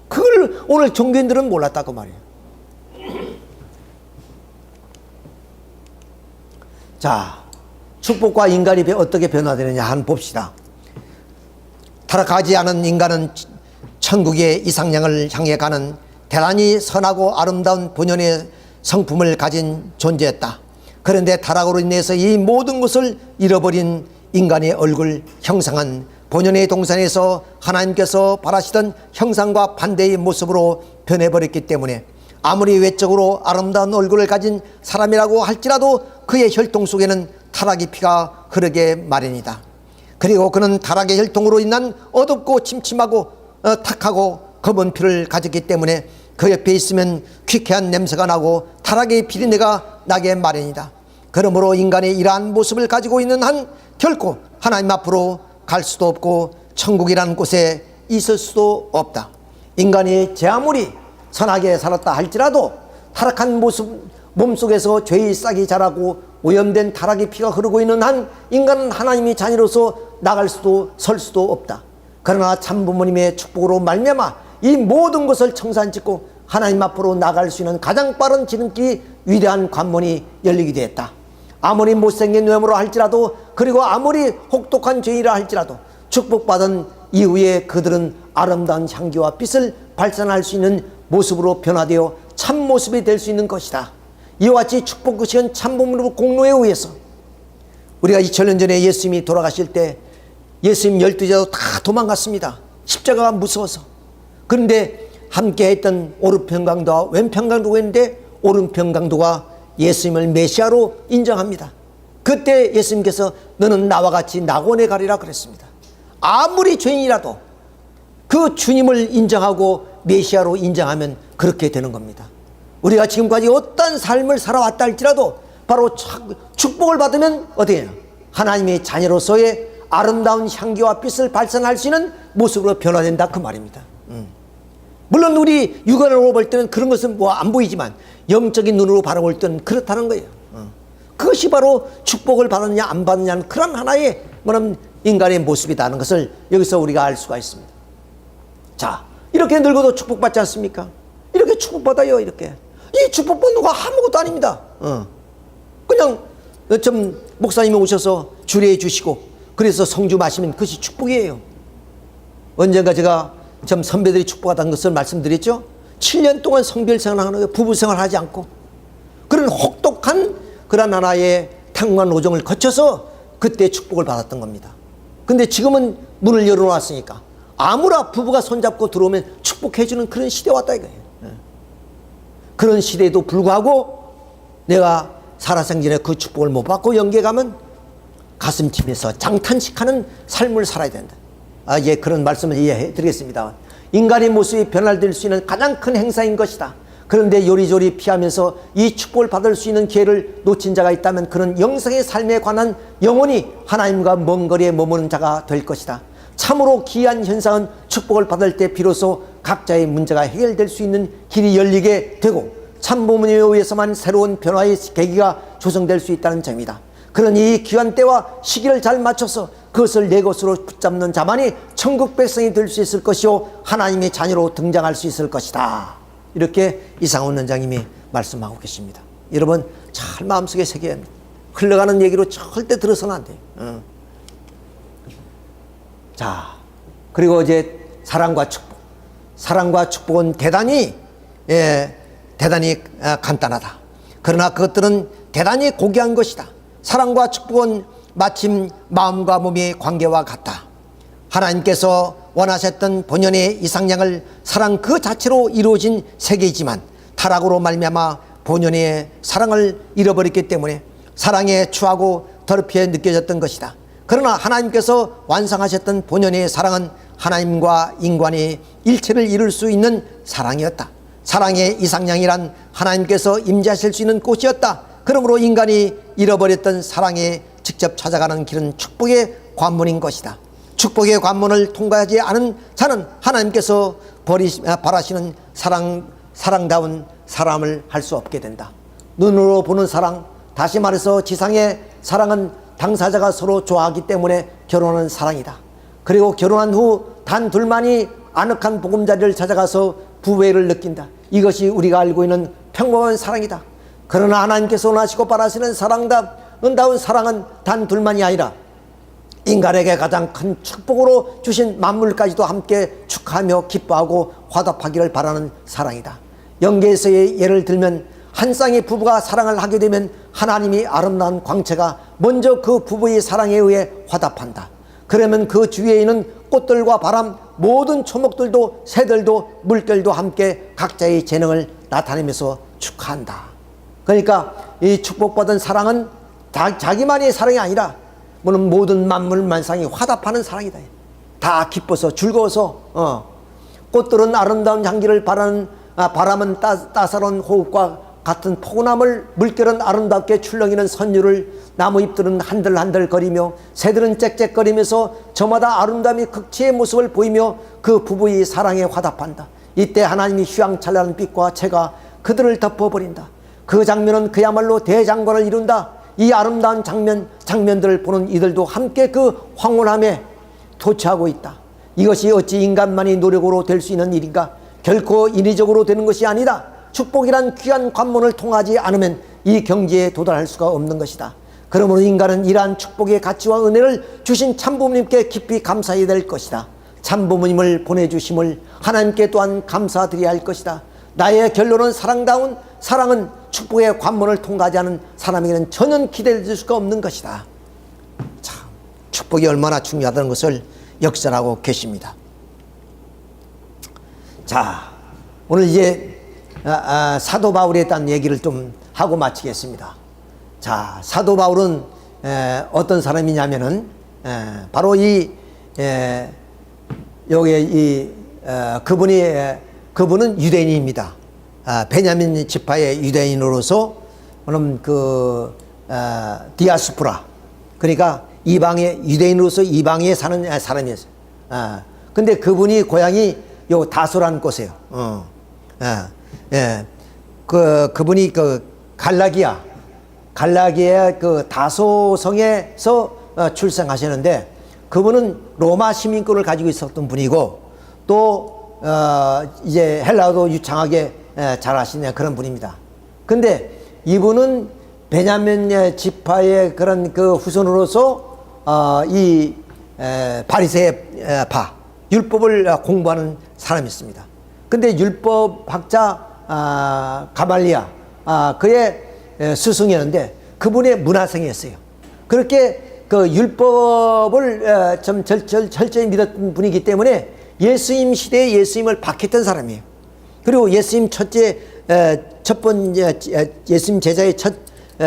그걸 오늘 종교인들은 몰랐다고 말이에요. 자, 축복과 인간이 어떻게 변화되느냐 한번 봅시다. 타락하지 않은 인간은 천국의 이상향을 향해 가는 대단히 선하고 아름다운 본연의 성품을 가진 존재였다. 그런데 타락으로 인해서 이 모든 것을 잃어버린 인간의 얼굴 형상은 본연의 동산에서 하나님께서 바라시던 형상과 반대의 모습으로 변해버렸기 때문에 아무리 외적으로 아름다운 얼굴을 가진 사람이라고 할지라도 그의 혈통 속에는 타락의 피가 흐르게 마련이다. 그리고 그는 타락의 혈통으로 인한 어둡고 침침하고 탁하고 검은 피를 가졌기 때문에 그 옆에 있으면 퀴퀴한 냄새가 나고 타락의 비린내가 나게 마련이다. 그러므로 인간의 이러한 모습을 가지고 있는 한 결코 하나님 앞으로 갈 수도 없고 천국이라는 곳에 있을 수도 없다. 인간이 제 아무리 선하게 살았다 할지라도 타락한 모습 몸속에서 죄의 싹이 자라고 오염된 타락의 피가 흐르고 있는 한 인간은 하나님의 자녀로서 나갈 수도 설 수도 없다. 그러나 참 부모님의 축복으로 말미암아 이 모든 것을 청산짓고 하나님 앞으로 나갈 수 있는 가장 빠른 지름길이 위대한 관문이 열리게 되었다. 아무리 못생긴 외모로 할지라도 그리고 아무리 혹독한 죄인이라 할지라도 축복받은 이후에 그들은 아름다운 향기와 빛을 발산할 수 있는 모습으로 변화되어 참모습이 될 수 있는 것이다. 이와 같이 축복의 시간 참부모의 공로에 의해서 우리가 2000년 전에 예수님이 돌아가실 때 예수님 12제자도 다 도망갔습니다. 십자가가 무서워서. 그런데 함께 했던 오른편 강도와 왼편 강도가 있는데 오른편 강도가 예수님을 메시아로 인정합니다. 그때 예수님께서 너는 나와 같이 낙원에 가리라 그랬습니다. 아무리 죄인이라도 그 주님을 인정하고 메시아로 인정하면 그렇게 되는 겁니다. 우리가 지금까지 어떤 삶을 살아왔다 할지라도 바로 축복을 받으면 어떻게 해요? 하나님의 자녀로서의 아름다운 향기와 빛을 발산할 수 있는 모습으로 변화된다 그 말입니다. 물론 우리 육안으로 볼 때는 그런 것은 뭐 안 보이지만 영적인 눈으로 바라볼 때는 그렇다는 거예요. 그것이 바로 축복을 받느냐 안 받느냐는 그런 하나의 인간의 모습이라는 것을 여기서 우리가 알 수가 있습니다. 자, 이렇게 늙어도 축복받지 않습니까? 이렇게 축복받아요. 이렇게 이 축복받는 거 아무것도 아닙니다. 그냥 좀 목사님이 오셔서 주례해 주시고 그래서 성주 마시면 그것이 축복이에요. 언젠가 제가 좀 선배들이 축복하다는 것을 말씀드렸죠. 7년 동안 성별생활을 하는 거예요. 부부생활을 하지 않고 그런 혹독한 그런 하나의 탕관 노정을 거쳐서 그때 축복을 받았던 겁니다. 근데 지금은 문을 열어놨으니까 아무나 부부가 손잡고 들어오면 축복해주는 그런 시대 왔다 이거예요. 그런 시대에도 불구하고 내가 살아생전에 그 축복을 못 받고 영계 가면 가슴 치면서 장탄식하는 삶을 살아야 된다. 예, 그런 말씀을 이해해 드리겠습니다. 인간의 모습이 변화될 수 있는 가장 큰 행사인 것이다. 그런데 요리조리 피하면서 이 축복을 받을 수 있는 기회를 놓친 자가 있다면 그는 영생의 삶에 관한 영원히 하나님과 먼 거리에 머무는 자가 될 것이다. 참으로 기이한 현상은 축복을 받을 때 비로소 각자의 문제가 해결될 수 있는 길이 열리게 되고 참부모님에 의해서만 새로운 변화의 계기가 조성될 수 있다는 점이다. 그런 이 귀한 때와 시기를 잘 맞춰서 그것을 내 것으로 붙잡는 자만이 천국 백성이 될 수 있을 것이요 하나님의 자녀로 등장할 수 있을 것이다. 이렇게 이상훈 원장님이 말씀하고 계십니다. 여러분 잘 마음속에 새겨야 합니다. 흘러가는 얘기로 절대 들어서는 안 돼요. 자, 그리고 이제 사랑과 축복. 사랑과 축복은 대단히 간단하다. 그러나 그것들은 대단히 고귀한 것이다. 사랑과 축복은 마침 마음과 몸의 관계와 같다. 하나님께서 원하셨던 본연의 이상향을 사랑 그 자체로 이루어진 세계이지만 타락으로 말미암아 본연의 사랑을 잃어버렸기 때문에 사랑에 추하고 더럽게 느껴졌던 것이다. 그러나 하나님께서 완성하셨던 본연의 사랑은 하나님과 인간의 일체를 이룰 수 있는 사랑이었다. 사랑의 이상향이란 하나님께서 임재하실 수 있는 곳이었다. 그러므로 인간이 잃어버렸던 사랑에 직접 찾아가는 길은 축복의 관문인 것이다. 축복의 관문을 통과하지 않은 자는 하나님께서 바라시는 사랑다운 사람을 할 수 없게 된다. 눈으로 보는 사랑, 다시 말해서 지상의 사랑은 당사자가 서로 좋아하기 때문에 결혼하는 사랑이다. 그리고 결혼한 후 단 둘만이 아늑한 보금자리를 찾아가서 부회를 느낀다. 이것이 우리가 알고 있는 평범한 사랑이다. 그러나 하나님께서 원하시고 바라시는 사랑다운 사랑은 단 둘만이 아니라 인간에게 가장 큰 축복으로 주신 만물까지도 함께 축하하며 기뻐하고 화답하기를 바라는 사랑이다. 영계에서의 예를 들면 한 쌍의 부부가 사랑을 하게 되면 하나님이 아름다운 광채가 먼저 그 부부의 사랑에 의해 화답한다. 그러면 그 주위에 있는 꽃들과 바람, 모든 초목들도 새들도 물결도 함께 각자의 재능을 나타내면서 축하한다. 그러니까 이 축복받은 사랑은 자기만의 사랑이 아니라 모든 만물 만상이 화답하는 사랑이다. 다 기뻐서 즐거워서 꽃들은 아름다운 향기를 바람은 따사로운 호흡과 같은 포근함을, 물결은 아름답게 출렁이는 선율을, 나무 잎들은 한들한들 거리며 새들은 짹짹거리면서 저마다 아름다움이 극치의 모습을 보이며 그 부부의 사랑에 화답한다. 이때 하나님이 휘황찬란한 빛과 채가 그들을 덮어버린다. 그 장면은 그야말로 대장관을 이룬다. 이 아름다운 장면들을 보는 이들도 함께 그 황홀함에 도취하고 있다. 이것이 어찌 인간만이 노력으로 될 수 있는 일인가? 결코 인위적으로 되는 것이 아니다. 축복이란 귀한 관문을 통하지 않으면 이 경지에 도달할 수가 없는 것이다. 그러므로 인간은 이러한 축복의 가치와 은혜를 주신 참부모님께 깊이 감사해야 될 것이다. 참부모님을 보내주심을 하나님께 또한 감사드려야 할 것이다. 나의 결론은 사랑은 축복의 관문을 통과하지 않은 사람에게는 전혀 기대될 수가 없는 것이다. 참, 축복이 얼마나 중요하다는 것을 역설하고 계십니다. 자, 오늘 이제 사도 바울에 대한 얘기를 좀 하고 마치겠습니다. 자, 사도 바울은 어떤 사람이냐면은 바로 그분은 유대인입니다. 베냐민 지파의 유대인으로서 디아스포라, 그러니까 유대인으로서 이방에 사는 사람이었어요. 근데 그분이 고향이 요 다소라는 곳이에요. 그분이 갈라기아의 그 다소성에서 출생하셨는데, 그분은 로마 시민권을 가지고 있었던 분이고, 또 이제 헬라어도 유창하게 잘하시는 그런 분입니다. 근데 이분은 베냐민 지파의 그런 그 후손으로서 이 바리새파 율법을 공부하는 사람이었습니다. 근데 율법학자 가말리아 그의 스승이었는데 그분의 문화생이었어요. 그렇게 그 율법을 좀 철저히 믿었던 분이기 때문에 예수님 시대에 예수님을 박했던 사람이에요. 그리고 예수님 첫 번째 예수님 제자의 첫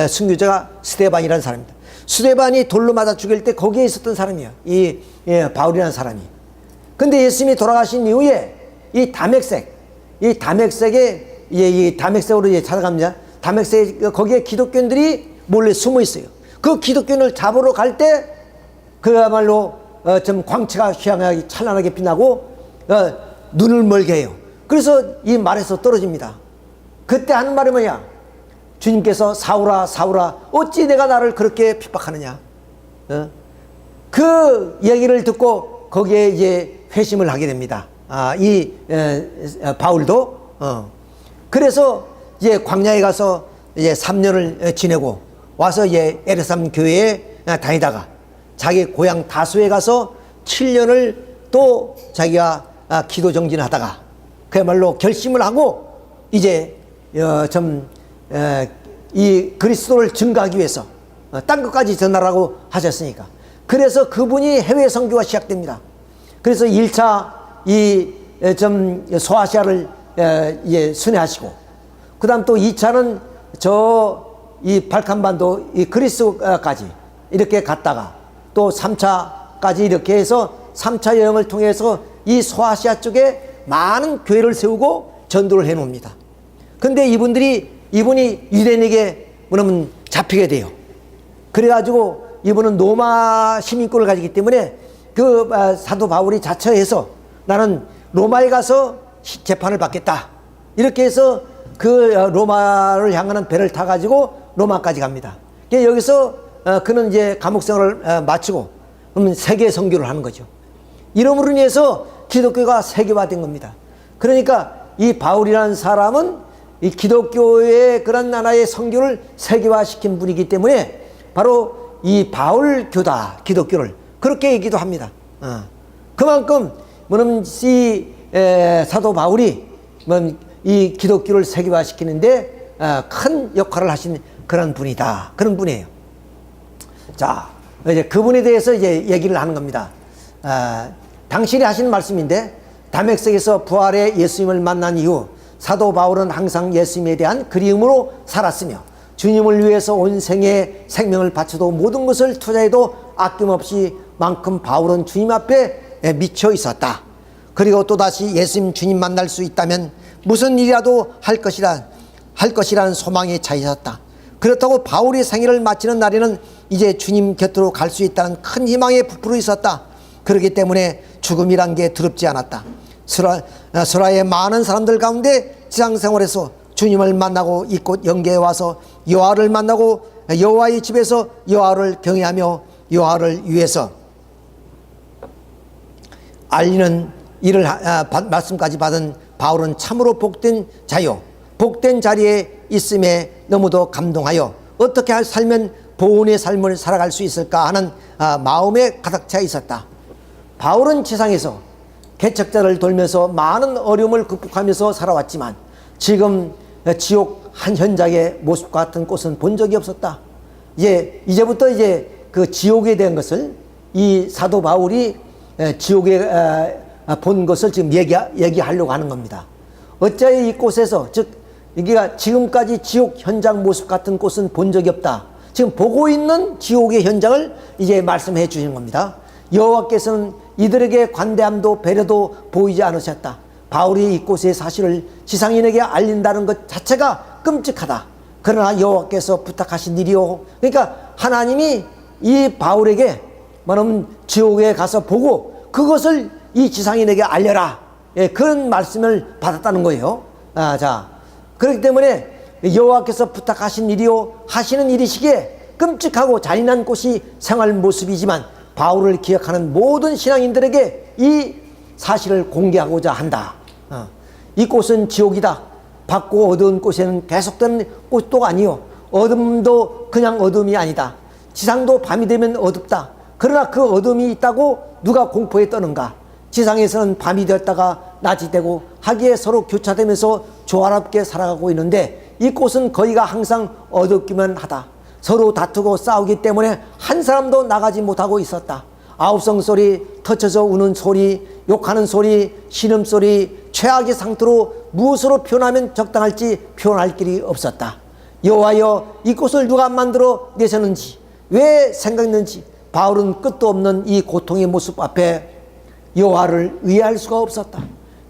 순교자가 스데반이라는 사람입니다. 스데반이 돌로 맞아 죽일 때 거기에 있었던 사람이에요. 이 바울이라는 사람이. 근데 예수님이 돌아가신 이후에 이 다맥색으로 이제 찾아갑니다. 다맥색 거기에 기독교인들이 몰래 숨어 있어요. 그 기독교인을 잡으러 갈 때 그야말로 좀 광채가 휘황하게 찬란하게 빛나고 눈을 멀게 해요. 그래서 이 말에서 떨어집니다. 그때 하는 말이 뭐냐? 주님께서 사울아 사울아 어찌 내가 나를 그렇게 핍박하느냐? 그 얘기를 듣고 거기에 이제 회심을 하게 됩니다. 바울도 그래서 이제 광야에 가서 이제 3년을 지내고 와서 이제 에르삼 교회에 다니다가 자기 고향 다소에 가서 7년을 또 자기가 기도 정진하다가 그야말로 결심을 하고 이제 이 그리스도를 증거하기 위해서 딴 것까지 전하라고 하셨으니까, 그래서 그분이 해외 선교가 시작됩니다. 그래서 1차 소아시아를 순회하시고, 그 다음 또 2차는 이 발칸반도 이 그리스까지 이렇게 갔다가 또 3차까지 이렇게 해서 3차 여행을 통해서 이 소아시아 쪽에 많은 교회를 세우고 전도를 해 놓습니다. 근데 이분이 유대인에게 뭐냐면 잡히게 돼요. 그래가지고 이분은 로마 시민권을 가지기 때문에 그 사도 바울이 자처해서 나는 로마에 가서 재판을 받겠다. 이렇게 해서 그 로마를 향하는 배를 타가지고 로마까지 갑니다. 여기서 그는 이제 감옥 생활을 마치고 그러면 세계 선교를 하는 거죠. 이러므로 인해서 기독교가 세계화된 겁니다. 그러니까 이 바울이라는 사람은 이 기독교의 그런 나라의 선교를 세계화시킨 분이기 때문에 바로 이 바울교다, 기독교를 그렇게 얘기도 합니다. 그만큼 뭐냐면 이 사도 바울이 이 기독교를 세계화시키는데 큰 역할을 하신 그런 분이다. 그런 분이에요. 자, 이제 그분에 대해서 이제 얘기를 하는 겁니다. 당신이 하신 말씀인데, 다메섹에서 부활의 예수님을 만난 이후 사도 바울은 항상 예수님에 대한 그리움으로 살았으며 주님을 위해서 온 생애의 생명을 바쳐도 모든 것을 투자해도 아낌없이 만큼 바울은 주님 앞에 미쳐 있었다. 그리고 또다시 예수님 주님 만날 수 있다면 무슨 일이라도 할 것이라는 소망에 차 있었다. 그렇다고 바울이 생애를 마치는 날에는 이제 주님 곁으로 갈 수 있다는 큰 희망에 부풀어 있었다. 그렇기 때문에 죽음이란 게 두렵지 않았다. 스라의 많은 사람들 가운데 지상생활에서 주님을 만나고 이곳 영계에 와서 여호와를 만나고 여호와의 집에서 여호와를 경외하며 여호와를 위해서 알리는 일을 말씀까지 받은 바울은 참으로 복된 자요, 복된 자리에 있음에 너무도 감동하여 어떻게 살면 보온의 삶을 살아갈 수 있을까 하는 마음에 가득 차 있었다. 바울은 지상에서 개척자를 돌면서 많은 어려움을 극복하면서 살아왔지만 지금 지옥 한 현장의 모습 같은 곳은 본 적이 없었다. 이제부터 그 지옥에 대한 것을 이 사도 바울이 지옥에 본 것을 지금 얘기하려고 하는 겁니다. 어찌하여 이곳에서, 즉 여기가 지금까지 지옥 현장 모습 같은 곳은 본 적이 없다. 지금 보고 있는 지옥의 현장을 이제 말씀해 주시는 겁니다. 여호와께서는 이들에게 관대함도 배려도 보이지 않으셨다. 바울이 이곳의 사실을 지상인에게 알린다는 것 자체가 끔찍하다. 그러나 여호와께서 부탁하신 일이요. 그러니까 하나님이 이 바울에게 뭐냐면 지옥에 가서 보고 그것을 이 지상인에게 알려라. 그런 말씀을 받았다는 거예요. 자, 그렇기 때문에 여호와께서 부탁하신 일이요 하시는 일이시기에 끔찍하고 잔인한 곳이 생활 모습이지만 바울을 기억하는 모든 신앙인들에게 이 사실을 공개하고자 한다. 이곳은 지옥이다. 밝고 어두운 곳에는 계속되는 곳도 아니요, 어둠도 그냥 어둠이 아니다. 지상도 밤이 되면 어둡다. 그러나 그 어둠이 있다고 누가 공포에 떠는가? 지상에서는 밤이 되었다가 낮이 되고 하기에 서로 교차되면서 조화롭게 살아가고 있는데 이곳은 거의가 항상 어둡기만 하다. 서로 다투고 싸우기 때문에 한 사람도 나가지 못하고 있었다. 아우성 소리, 터쳐서 우는 소리, 욕하는 소리, 신음소리, 최악의 상태로 무엇으로 표현하면 적당할지 표현할 길이 없었다. 여호와여, 이곳을 누가 만들어 내셨는지, 왜 생각했는지 바울은 끝도 없는 이 고통의 모습 앞에 여호와를 의해할 수가 없었다.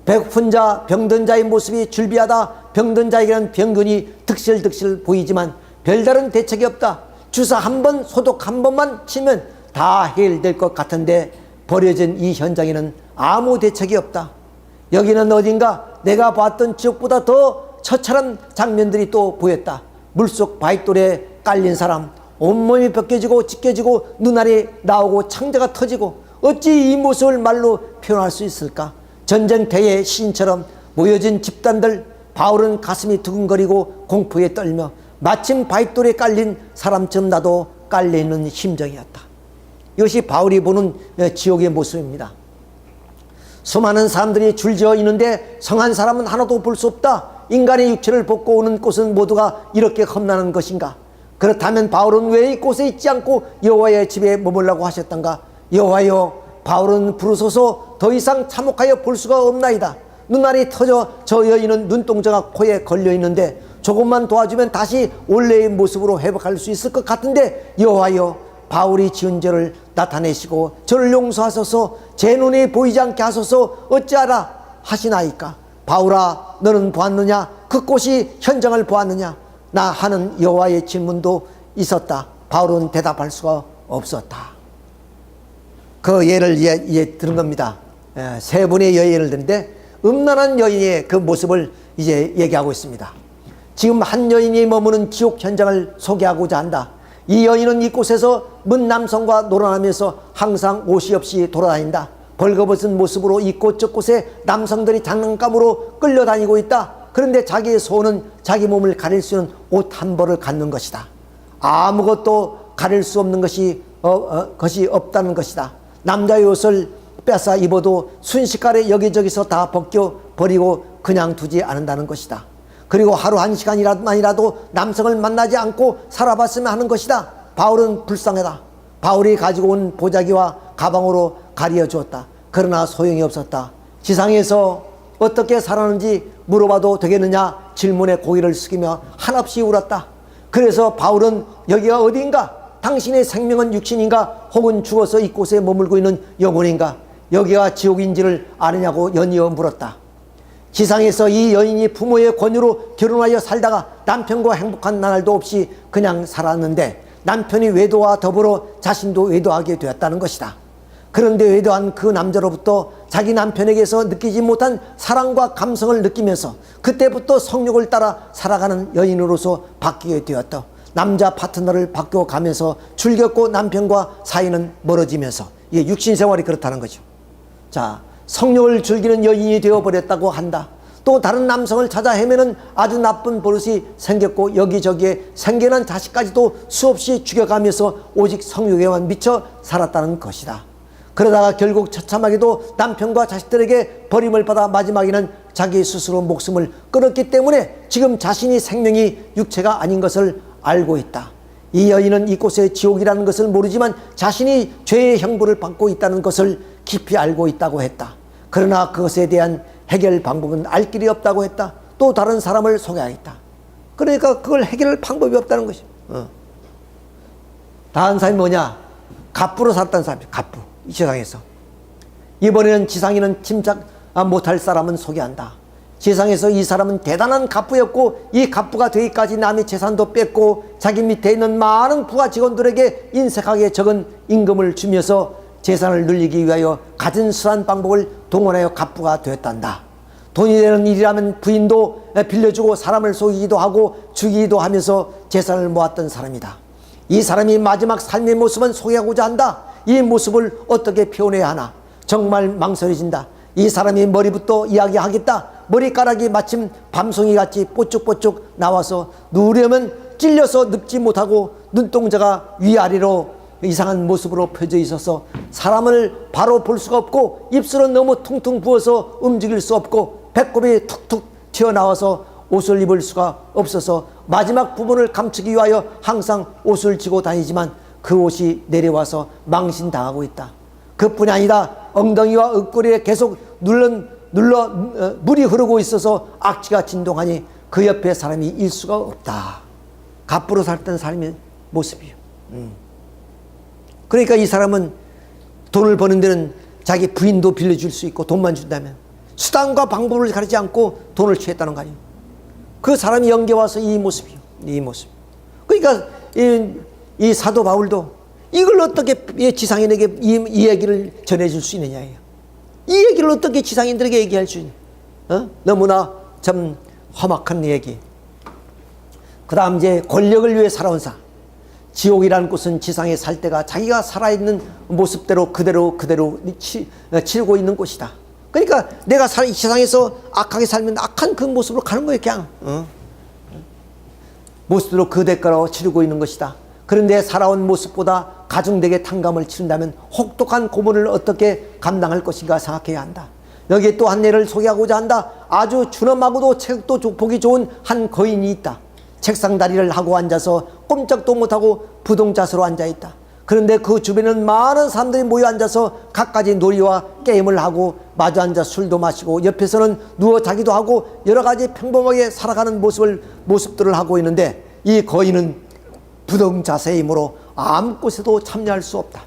배고픈 자, 병든 자의 모습이 줄비하다. 병든 자에게는 병근이 득실득실 보이지만 별다른 대책이 없다. 주사 한 번, 소독 한 번만 치면 다 해결될 것 같은데 버려진 이 현장에는 아무 대책이 없다. 여기는 어딘가 내가 봤던 지옥보다 더 처참한 장면들이 또 보였다. 물속 바위돌에 깔린 사람, 온몸이 벗겨지고 찢겨지고 눈알이 나오고 창자가 터지고 어찌 이 모습을 말로 표현할 수 있을까? 전쟁터의 시인처럼 모여진 집단들, 바울은 가슴이 두근거리고 공포에 떨며 마침 바위돌에 깔린 사람처럼 나도 깔려있는 심정이었다. 이것이 바울이 보는 지옥의 모습입니다. 수많은 사람들이 줄지어 있는데 성한 사람은 하나도 볼 수 없다. 인간의 육체를 벗고 오는 곳은 모두가 이렇게 험난한 것인가? 그렇다면 바울은 왜 이곳에 있지 않고 여호와의 집에 머물라고 하셨던가? 여호와여, 바울은 부르소서. 더 이상 참혹하여 볼 수가 없나이다. 눈알이 터져 저 여인은 눈동자가 코에 걸려 있는데 조금만 도와주면 다시 원래의 모습으로 회복할 수 있을 것 같은데 여호와여, 바울이 지은 죄를 나타내시고 저를 용서하소서. 제 눈에 보이지 않게 하소서. 어찌하라 하시나이까? 바울아, 너는 보았느냐? 그 꽃이 현장을 보았느냐? 나 하는 여호와의 질문도 있었다. 바울은 대답할 수가 없었다. 그 예를 들은 겁니다. 세 분의 예를 드는데 음란한 여인의 그 모습을 이제 얘기하고 있습니다. 지금 한 여인이 머무는 지옥 현장을 소개하고자 한다. 이 여인은 이곳에서 문 남성과 놀아나면서 항상 옷이 없이 돌아다닌다. 벌거벗은 모습으로 이곳 저곳에 남성들이 장난감으로 끌려다니고 있다. 그런데 자기의 소원은 자기 몸을 가릴 수 있는 옷 한 벌을 갖는 것이다. 아무것도 가릴 수 없는 것이 없다는 것이다. 남자의 옷을 뺏어 입어도 순식간에 여기저기서 다 벗겨 버리고 그냥 두지 않는다는 것이다. 그리고 하루 한 시간이라도 남성을 만나지 않고 살아봤으면 하는 것이다. 바울은 불쌍하다. 바울이 가지고 온 보자기와 가방으로 가리어 주었다. 그러나 소용이 없었다. 지상에서 어떻게 살았는지 물어봐도 되겠느냐 질문에 고개를 숙이며 한없이 울었다. 그래서 바울은 여기가 어디인가? 당신의 생명은 육신인가? 혹은 죽어서 이곳에 머물고 있는 영혼인가? 여기가 지옥인지를 아느냐고 연이어 물었다. 지상에서 이 여인이 부모의 권유로 결혼하여 살다가 남편과 행복한 나날도 없이 그냥 살았는데 남편이 외도와 더불어 자신도 외도하게 되었다는 것이다. 그런데 외도한 그 남자로부터 자기 남편에게서 느끼지 못한 사랑과 감성을 느끼면서 그때부터 성욕을 따라 살아가는 여인으로서 바뀌게 되었다. 남자 파트너를 바뀌어가면서 즐겼고 남편과 사이는 멀어지면서 이게 육신 생활이 그렇다는 거죠. 자, 성욕을 즐기는 여인이 되어버렸다고 한다. 또 다른 남성을 찾아 헤매는 아주 나쁜 버릇이 생겼고 여기저기에 생겨난 자식까지도 수없이 죽여가면서 오직 성욕에만 미쳐 살았다는 것이다. 그러다가 결국 처참하게도 남편과 자식들에게 버림을 받아 마지막에는 자기 스스로 목숨을 끊었기 때문에 지금 자신이 생명이 육체가 아닌 것을 알고 있다. 이 여인은 이곳의 지옥이라는 것을 모르지만 자신이 죄의 형벌을 받고 있다는 것을 깊이 알고 있다고 했다. 그러나 그것에 대한 해결 방법은 알 길이 없다고 했다. 또 다른 사람을 소개하겠다. 그러니까 그걸 해결할 방법이 없다는 것이. 다른 사람이 뭐냐? 갑부로 살았다는 사람이야. 갑부. 이 세상에서. 이번에는 지상에는 침착 못할 사람은 소개한다. 세상에서 이 사람은 대단한 갑부였고 이 갑부가 되기까지 남의 재산도 뺏고 자기 밑에 있는 많은 부하 직원들에게 인색하게 적은 임금을 주면서 재산을 늘리기 위하여 갖은 수한 방법을 동원하여 갑부가 되었단다. 돈이 되는 일이라면 부인도 빌려주고 사람을 속이기도 하고 죽이기도 하면서 재산을 모았던 사람이다. 이 사람이 마지막 삶의 모습은 소개하고자 한다. 이 모습을 어떻게 표현해야 하나 정말 망설여진다. 이 사람이 머리부터 이야기하겠다. 머리카락이 마침 밤송이같이 뽀쭉뽀쭉 나와서 누우려면 찔려서 눕지 못하고 눈동자가 위아래로 이상한 모습으로 펴져 있어서 사람을 바로 볼 수가 없고 입술은 너무 퉁퉁 부어서 움직일 수 없고 배꼽이 툭툭 튀어나와서 옷을 입을 수가 없어서 마지막 부분을 감추기 위하여 항상 옷을 쥐고 다니지만 그 옷이 내려와서 망신당하고 있다. 그뿐이 아니다. 엉덩이와 옆구리에 계속 눌러 물이 흐르고 있어서 악취가 진동하니 그 옆에 사람이 일 수가 없다. 갑부로 살던 사람의 모습이요. 그러니까 이 사람은 돈을 버는 데는 자기 부인도 빌려줄 수 있고 돈만 준다면 수단과 방법을 가리지 않고 돈을 취했다는 거 아니에요. 그 사람이 연계와서 이 모습이요. 이 모습. 그러니까 이 사도 바울도 이걸 어떻게 지상인에게 이 얘기를 전해줄 수 있느냐예요. 이 얘기를 어떻게 지상인들에게 얘기할 수 있냐. 너무나 참 험악한 얘기. 그 다음 이제 권력을 위해 살아온 사. 지옥이라는 곳은 지상에 살 때가 자기가 살아있는 모습대로 그대로 치르고 있는 곳이다. 그러니까 내가 이 세상에서 악하게 살면 악한 그 모습으로 가는 거예요. 그냥 모습대로 그 대가로 치르고 있는 것이다. 그런데 살아온 모습보다 가중되게 탕감을 치른다면 혹독한 고문을 어떻게 감당할 것인가 생각해야 한다. 여기에 또 한 예를 소개하고자 한다. 아주 준엄하고도 체격도 보기 좋은 한 거인이 있다. 책상 다리를 하고 앉아서 꼼짝도 못하고 부동자세로 앉아있다. 그런데 그 주변에는 많은 사람들이 모여 앉아서 갖가지 놀이와 게임을 하고 마주 앉아 술도 마시고 옆에서는 누워 자기도 하고 여러 가지 평범하게 살아가는 모습들을 하고 있는데 이 거인은 부동자세이므로 아무 곳에도 참여할 수 없다.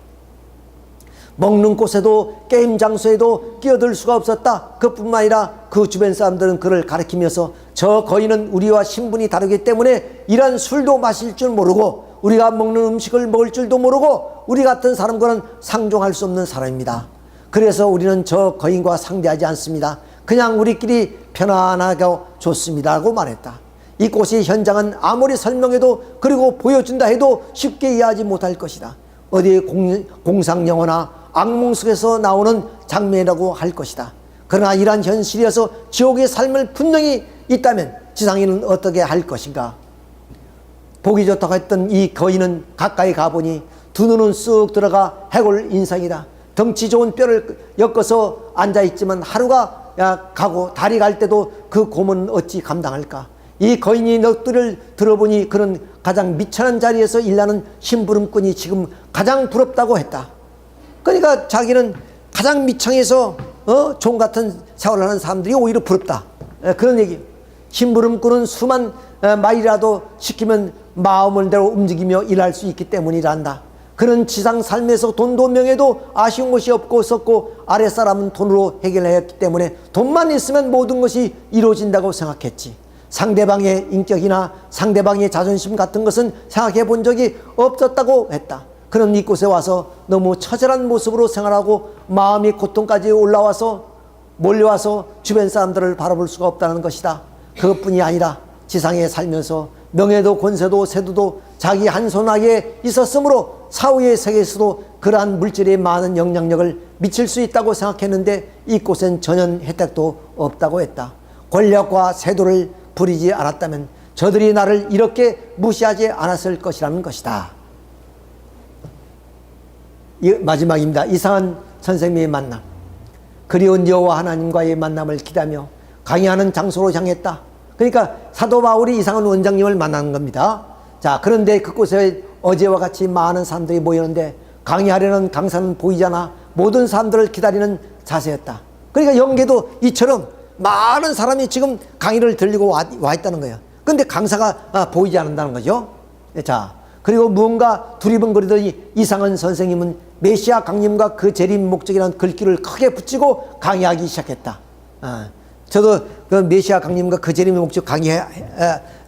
먹는 곳에도 게임 장소에도 끼어들 수가 없었다. 그뿐만 아니라 그 주변 사람들은 그를 가리키면서 저 거인은 우리와 신분이 다르기 때문에 이런 술도 마실 줄 모르고 우리가 먹는 음식을 먹을 줄도 모르고 우리 같은 사람과는 상종할 수 없는 사람입니다. 그래서 우리는 저 거인과 상대하지 않습니다. 그냥 우리끼리 편안하게 좋습니다 라고 말했다. 이곳의 현장은 아무리 설명해도 그리고 보여준다 해도 쉽게 이해하지 못할 것이다. 어디 공상 영화나 악몽 속에서 나오는 장면이라고 할 것이다. 그러나 이러한 현실이어서 지옥의 삶을 분명히 있다면 지상인은 어떻게 할 것인가. 보기 좋다고 했던 이 거인은 가까이 가보니 두 눈은 쑥 들어가 해골 인상이다. 덩치 좋은 뼈를 엮어서 앉아있지만 하루가 가고 달이 갈 때도 그 고문은 어찌 감당할까. 이 거인이 넋두리를 들어보니 그는 가장 미천한 자리에서 일하는 심부름꾼이 지금 가장 부럽다고 했다. 그러니까 자기는 가장 미창에서 종 같은 생활을 하는 사람들이 오히려 부럽다. 그런 얘기. 심부름꾼은 수만 마일이라도 시키면 마음을 대로 움직이며 일할 수 있기 때문이란다. 그는 지상 삶에서 돈도 명예도 아쉬운 것이 없고 썼고 아랫사람은 돈으로 해결해야 했기 때문에 돈만 있으면 모든 것이 이루어진다고 생각했지. 상대방의 인격이나 상대방의 자존심 같은 것은 생각해 본 적이 없었다고 했다. 그는 이곳에 와서 너무 처절한 모습으로 생활하고 마음이 고통까지 몰려와서 주변 사람들을 바라볼 수가 없다는 것이다. 그것뿐이 아니라 지상에 살면서 명예도 권세도 세도도 자기 한 손 아래에 있었으므로 사후의 세계에서도 그러한 물질의 많은 영향력을 미칠 수 있다고 생각했는데 이곳엔 전혀 혜택도 없다고 했다. 권력과 세도를 부리지 않았다면 저들이 나를 이렇게 무시하지 않았을 것이라는 것이다. 마지막입니다. 이상한 선생님의 만남. 그리운 여호와 하나님과의 만남을 기다며 강의하는 장소로 향했다. 그러니까 사도 바울이 이상한 원장님을 만나는 겁니다. 자, 그런데 그곳에 어제와 같이 많은 사람들이 모였는데 강의하려는 강사는 보이잖아. 모든 사람들을 기다리는 자세였다. 그러니까 영계도 이처럼 많은 사람이 지금 강의를 들리고 와 있다는 거예요. 그런데 강사가 보이지 않는다는 거죠. 자, 그리고 무언가 두리번거리더니 이상한 선생님은 메시아 강림과 그 재림 목적이라는 글귀를 크게 붙이고 강의하기 시작했다. 저도 그 메시아 강림과 그 재림의 목적 강의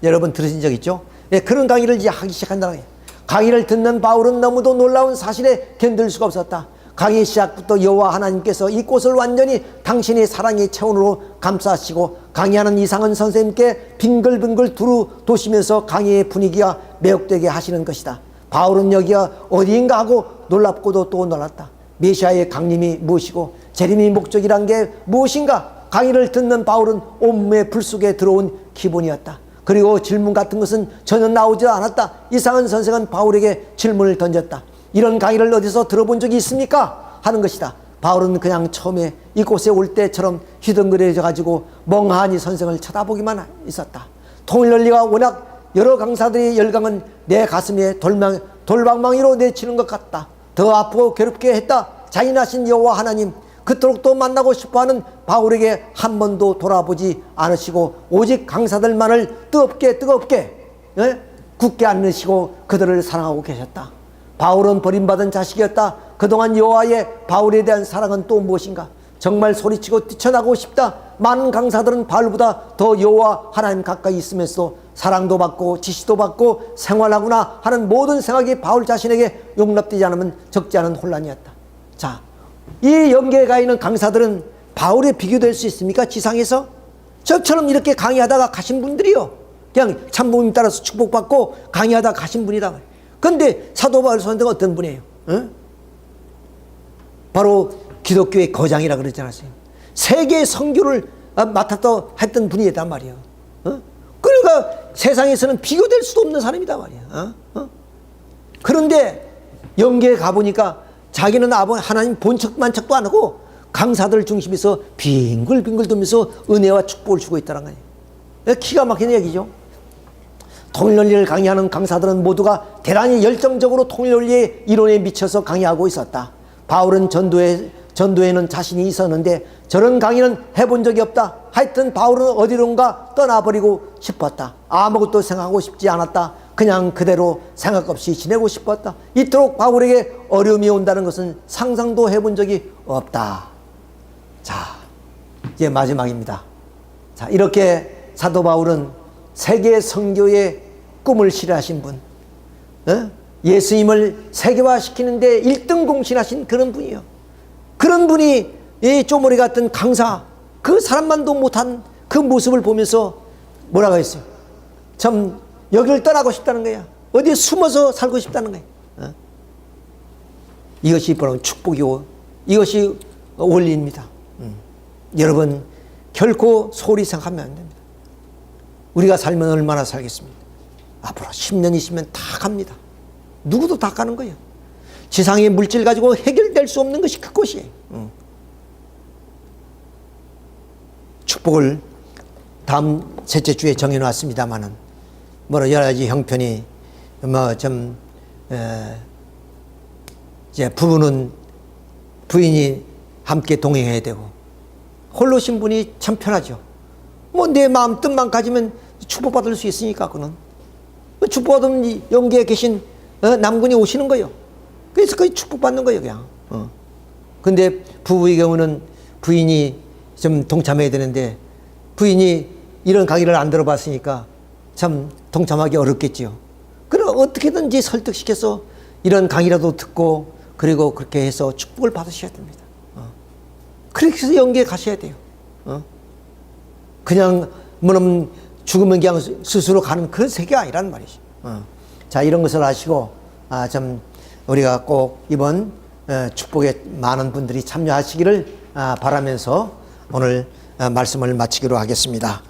여러분 들으신 적 있죠? 예, 그런 강의를 이제 하기 시작한다는 거예요. 강의를 듣는 바울은 너무도 놀라운 사실에 견딜 수가 없었다. 강의 시작부터 여호와 하나님께서 이 꽃을 완전히 당신의 사랑의 체온으로 감싸시고 강의하는 이상한 선생님께 빙글빙글 두루 도시면서 강의의 분위기가 매혹되게 하시는 것이다. 바울은 여기가 어디인가 하고 놀랍고도 또 놀랐다. 메시아의 강림이 무엇이고 재림의 목적이란 게 무엇인가? 강의를 듣는 바울은 온몸에 불 속에 들어온 기분이었다. 그리고 질문 같은 것은 전혀 나오지 않았다. 이상한 선생은 바울에게 질문을 던졌다. 이런 강의를 어디서 들어본 적이 있습니까? 하는 것이다. 바울은 그냥 처음에 이곳에 올 때처럼 휘둥그레져 가지고 멍하니 선생을 쳐다보기만 있었다. 통일 논리가 워낙 여러 강사들의 열강은 내 가슴에 돌방망이로 내치는 것 같다. 더 아프고 괴롭게 했다. 잔인하신 여호와 하나님, 그토록 또 만나고 싶어하는 바울에게 한 번도 돌아보지 않으시고 오직 강사들만을 뜨겁게 굳게 안으시고 그들을 사랑하고 계셨다. 바울은 버림받은 자식이었다. 그동안 여호와의 바울에 대한 사랑은 또 무엇인가? 정말 소리치고 뛰쳐나가고 싶다. 많은 강사들은 바울보다 더 여호와 하나님 가까이 있으면서도 사랑도 받고 지시도 받고 생활하구나 하는 모든 생각이 바울 자신에게 용납되지 않으면 적지 않은 혼란이었다. 자, 이 영계에 가 있는 강사들은 바울에 비교될 수 있습니까? 지상에서? 저처럼 이렇게 강의하다가 가신 분들이요, 그냥 참모님 따라서 축복받고 강의하다가 가신 분이다. 그런데 사도 바울 선생은 어떤 분이에요? 바로 기독교의 거장이라 그러지 않았어요? 세계 선교를 맡았다 했던 분이란 말이에요. 그러니까 세상에서는 비교될 수도 없는 사람이다 말이야. 그런데 영계에 가보니까 자기는 하나님 본 척만 척도 안 하고 강사들 중심에서 빙글빙글 돌면서 은혜와 축복을 주고 있다는 거예요. 기가 막힌 얘기죠. 통일논리를 강의하는 강사들은 모두가 대단히 열정적으로 통일논리의 이론에 미쳐서 강의하고 있었다. 바울은 전도에는 자신이 있었는데 저런 강의는 해본 적이 없다. 하여튼 바울은 어디론가 떠나버리고 싶었다. 아무것도 생각하고 싶지 않았다. 그냥 그대로 생각 없이 지내고 싶었다. 이토록 바울에게 어려움이 온다는 것은 상상도 해본 적이 없다. 자, 이제 마지막입니다. 자, 이렇게 사도 바울은 세계 선교의 꿈을 실현하신 분, 예수님을 세계화시키는데 1등 공신하신 그런 분이요. 그런 분이 이 쪼머리 같은 강사, 그 사람만도 못한 그 모습을 보면서 뭐라고 했어요? 참 여기를 떠나고 싶다는 거야. 어디에 숨어서 살고 싶다는 거야. 이것이 바로 축복이고 이것이 원리입니다. 여러분 결코 소홀히 생각하면 안 됩니다. 우리가 살면 얼마나 살겠습니까? 앞으로 10년, 20년 다 갑니다. 누구도 다 가는 거예요. 지상의 물질 가지고 해결될 수 없는 것이 그것이에요. 축복을 다음 셋째 주에 정해놨습니다만은 뭐로 여러 가지 형편이 좀 이제 부부는 부인이 함께 동행해야 되고 홀로 신분이 참 편하죠. 뭐 내 마음 뜻만 가지면 축복받을 수 있으니까 그는 축복받으면 영계에 계신 남군이 오시는 거예요. 그래서 거의 축복받는 거예요 그냥. 근데 부부의 경우는 부인이 좀 동참해야 되는데 부인이 이런 강의를 안 들어봤으니까 참 동참하기 어렵겠지요. 그럼 어떻게든지 설득시켜서 이런 강의라도 듣고 그리고 그렇게 해서 축복을 받으셔야 됩니다. 그렇게 해서 영계에 가셔야 돼요. 그냥 뭐는 죽으면 그냥 스스로 가는 그런 세계가 아니란 말이죠. 자, 이런 것을 아시고 참 우리가 꼭 이번 축복에 많은 분들이 참여하시기를 바라면서 오늘 말씀을 마치기로 하겠습니다.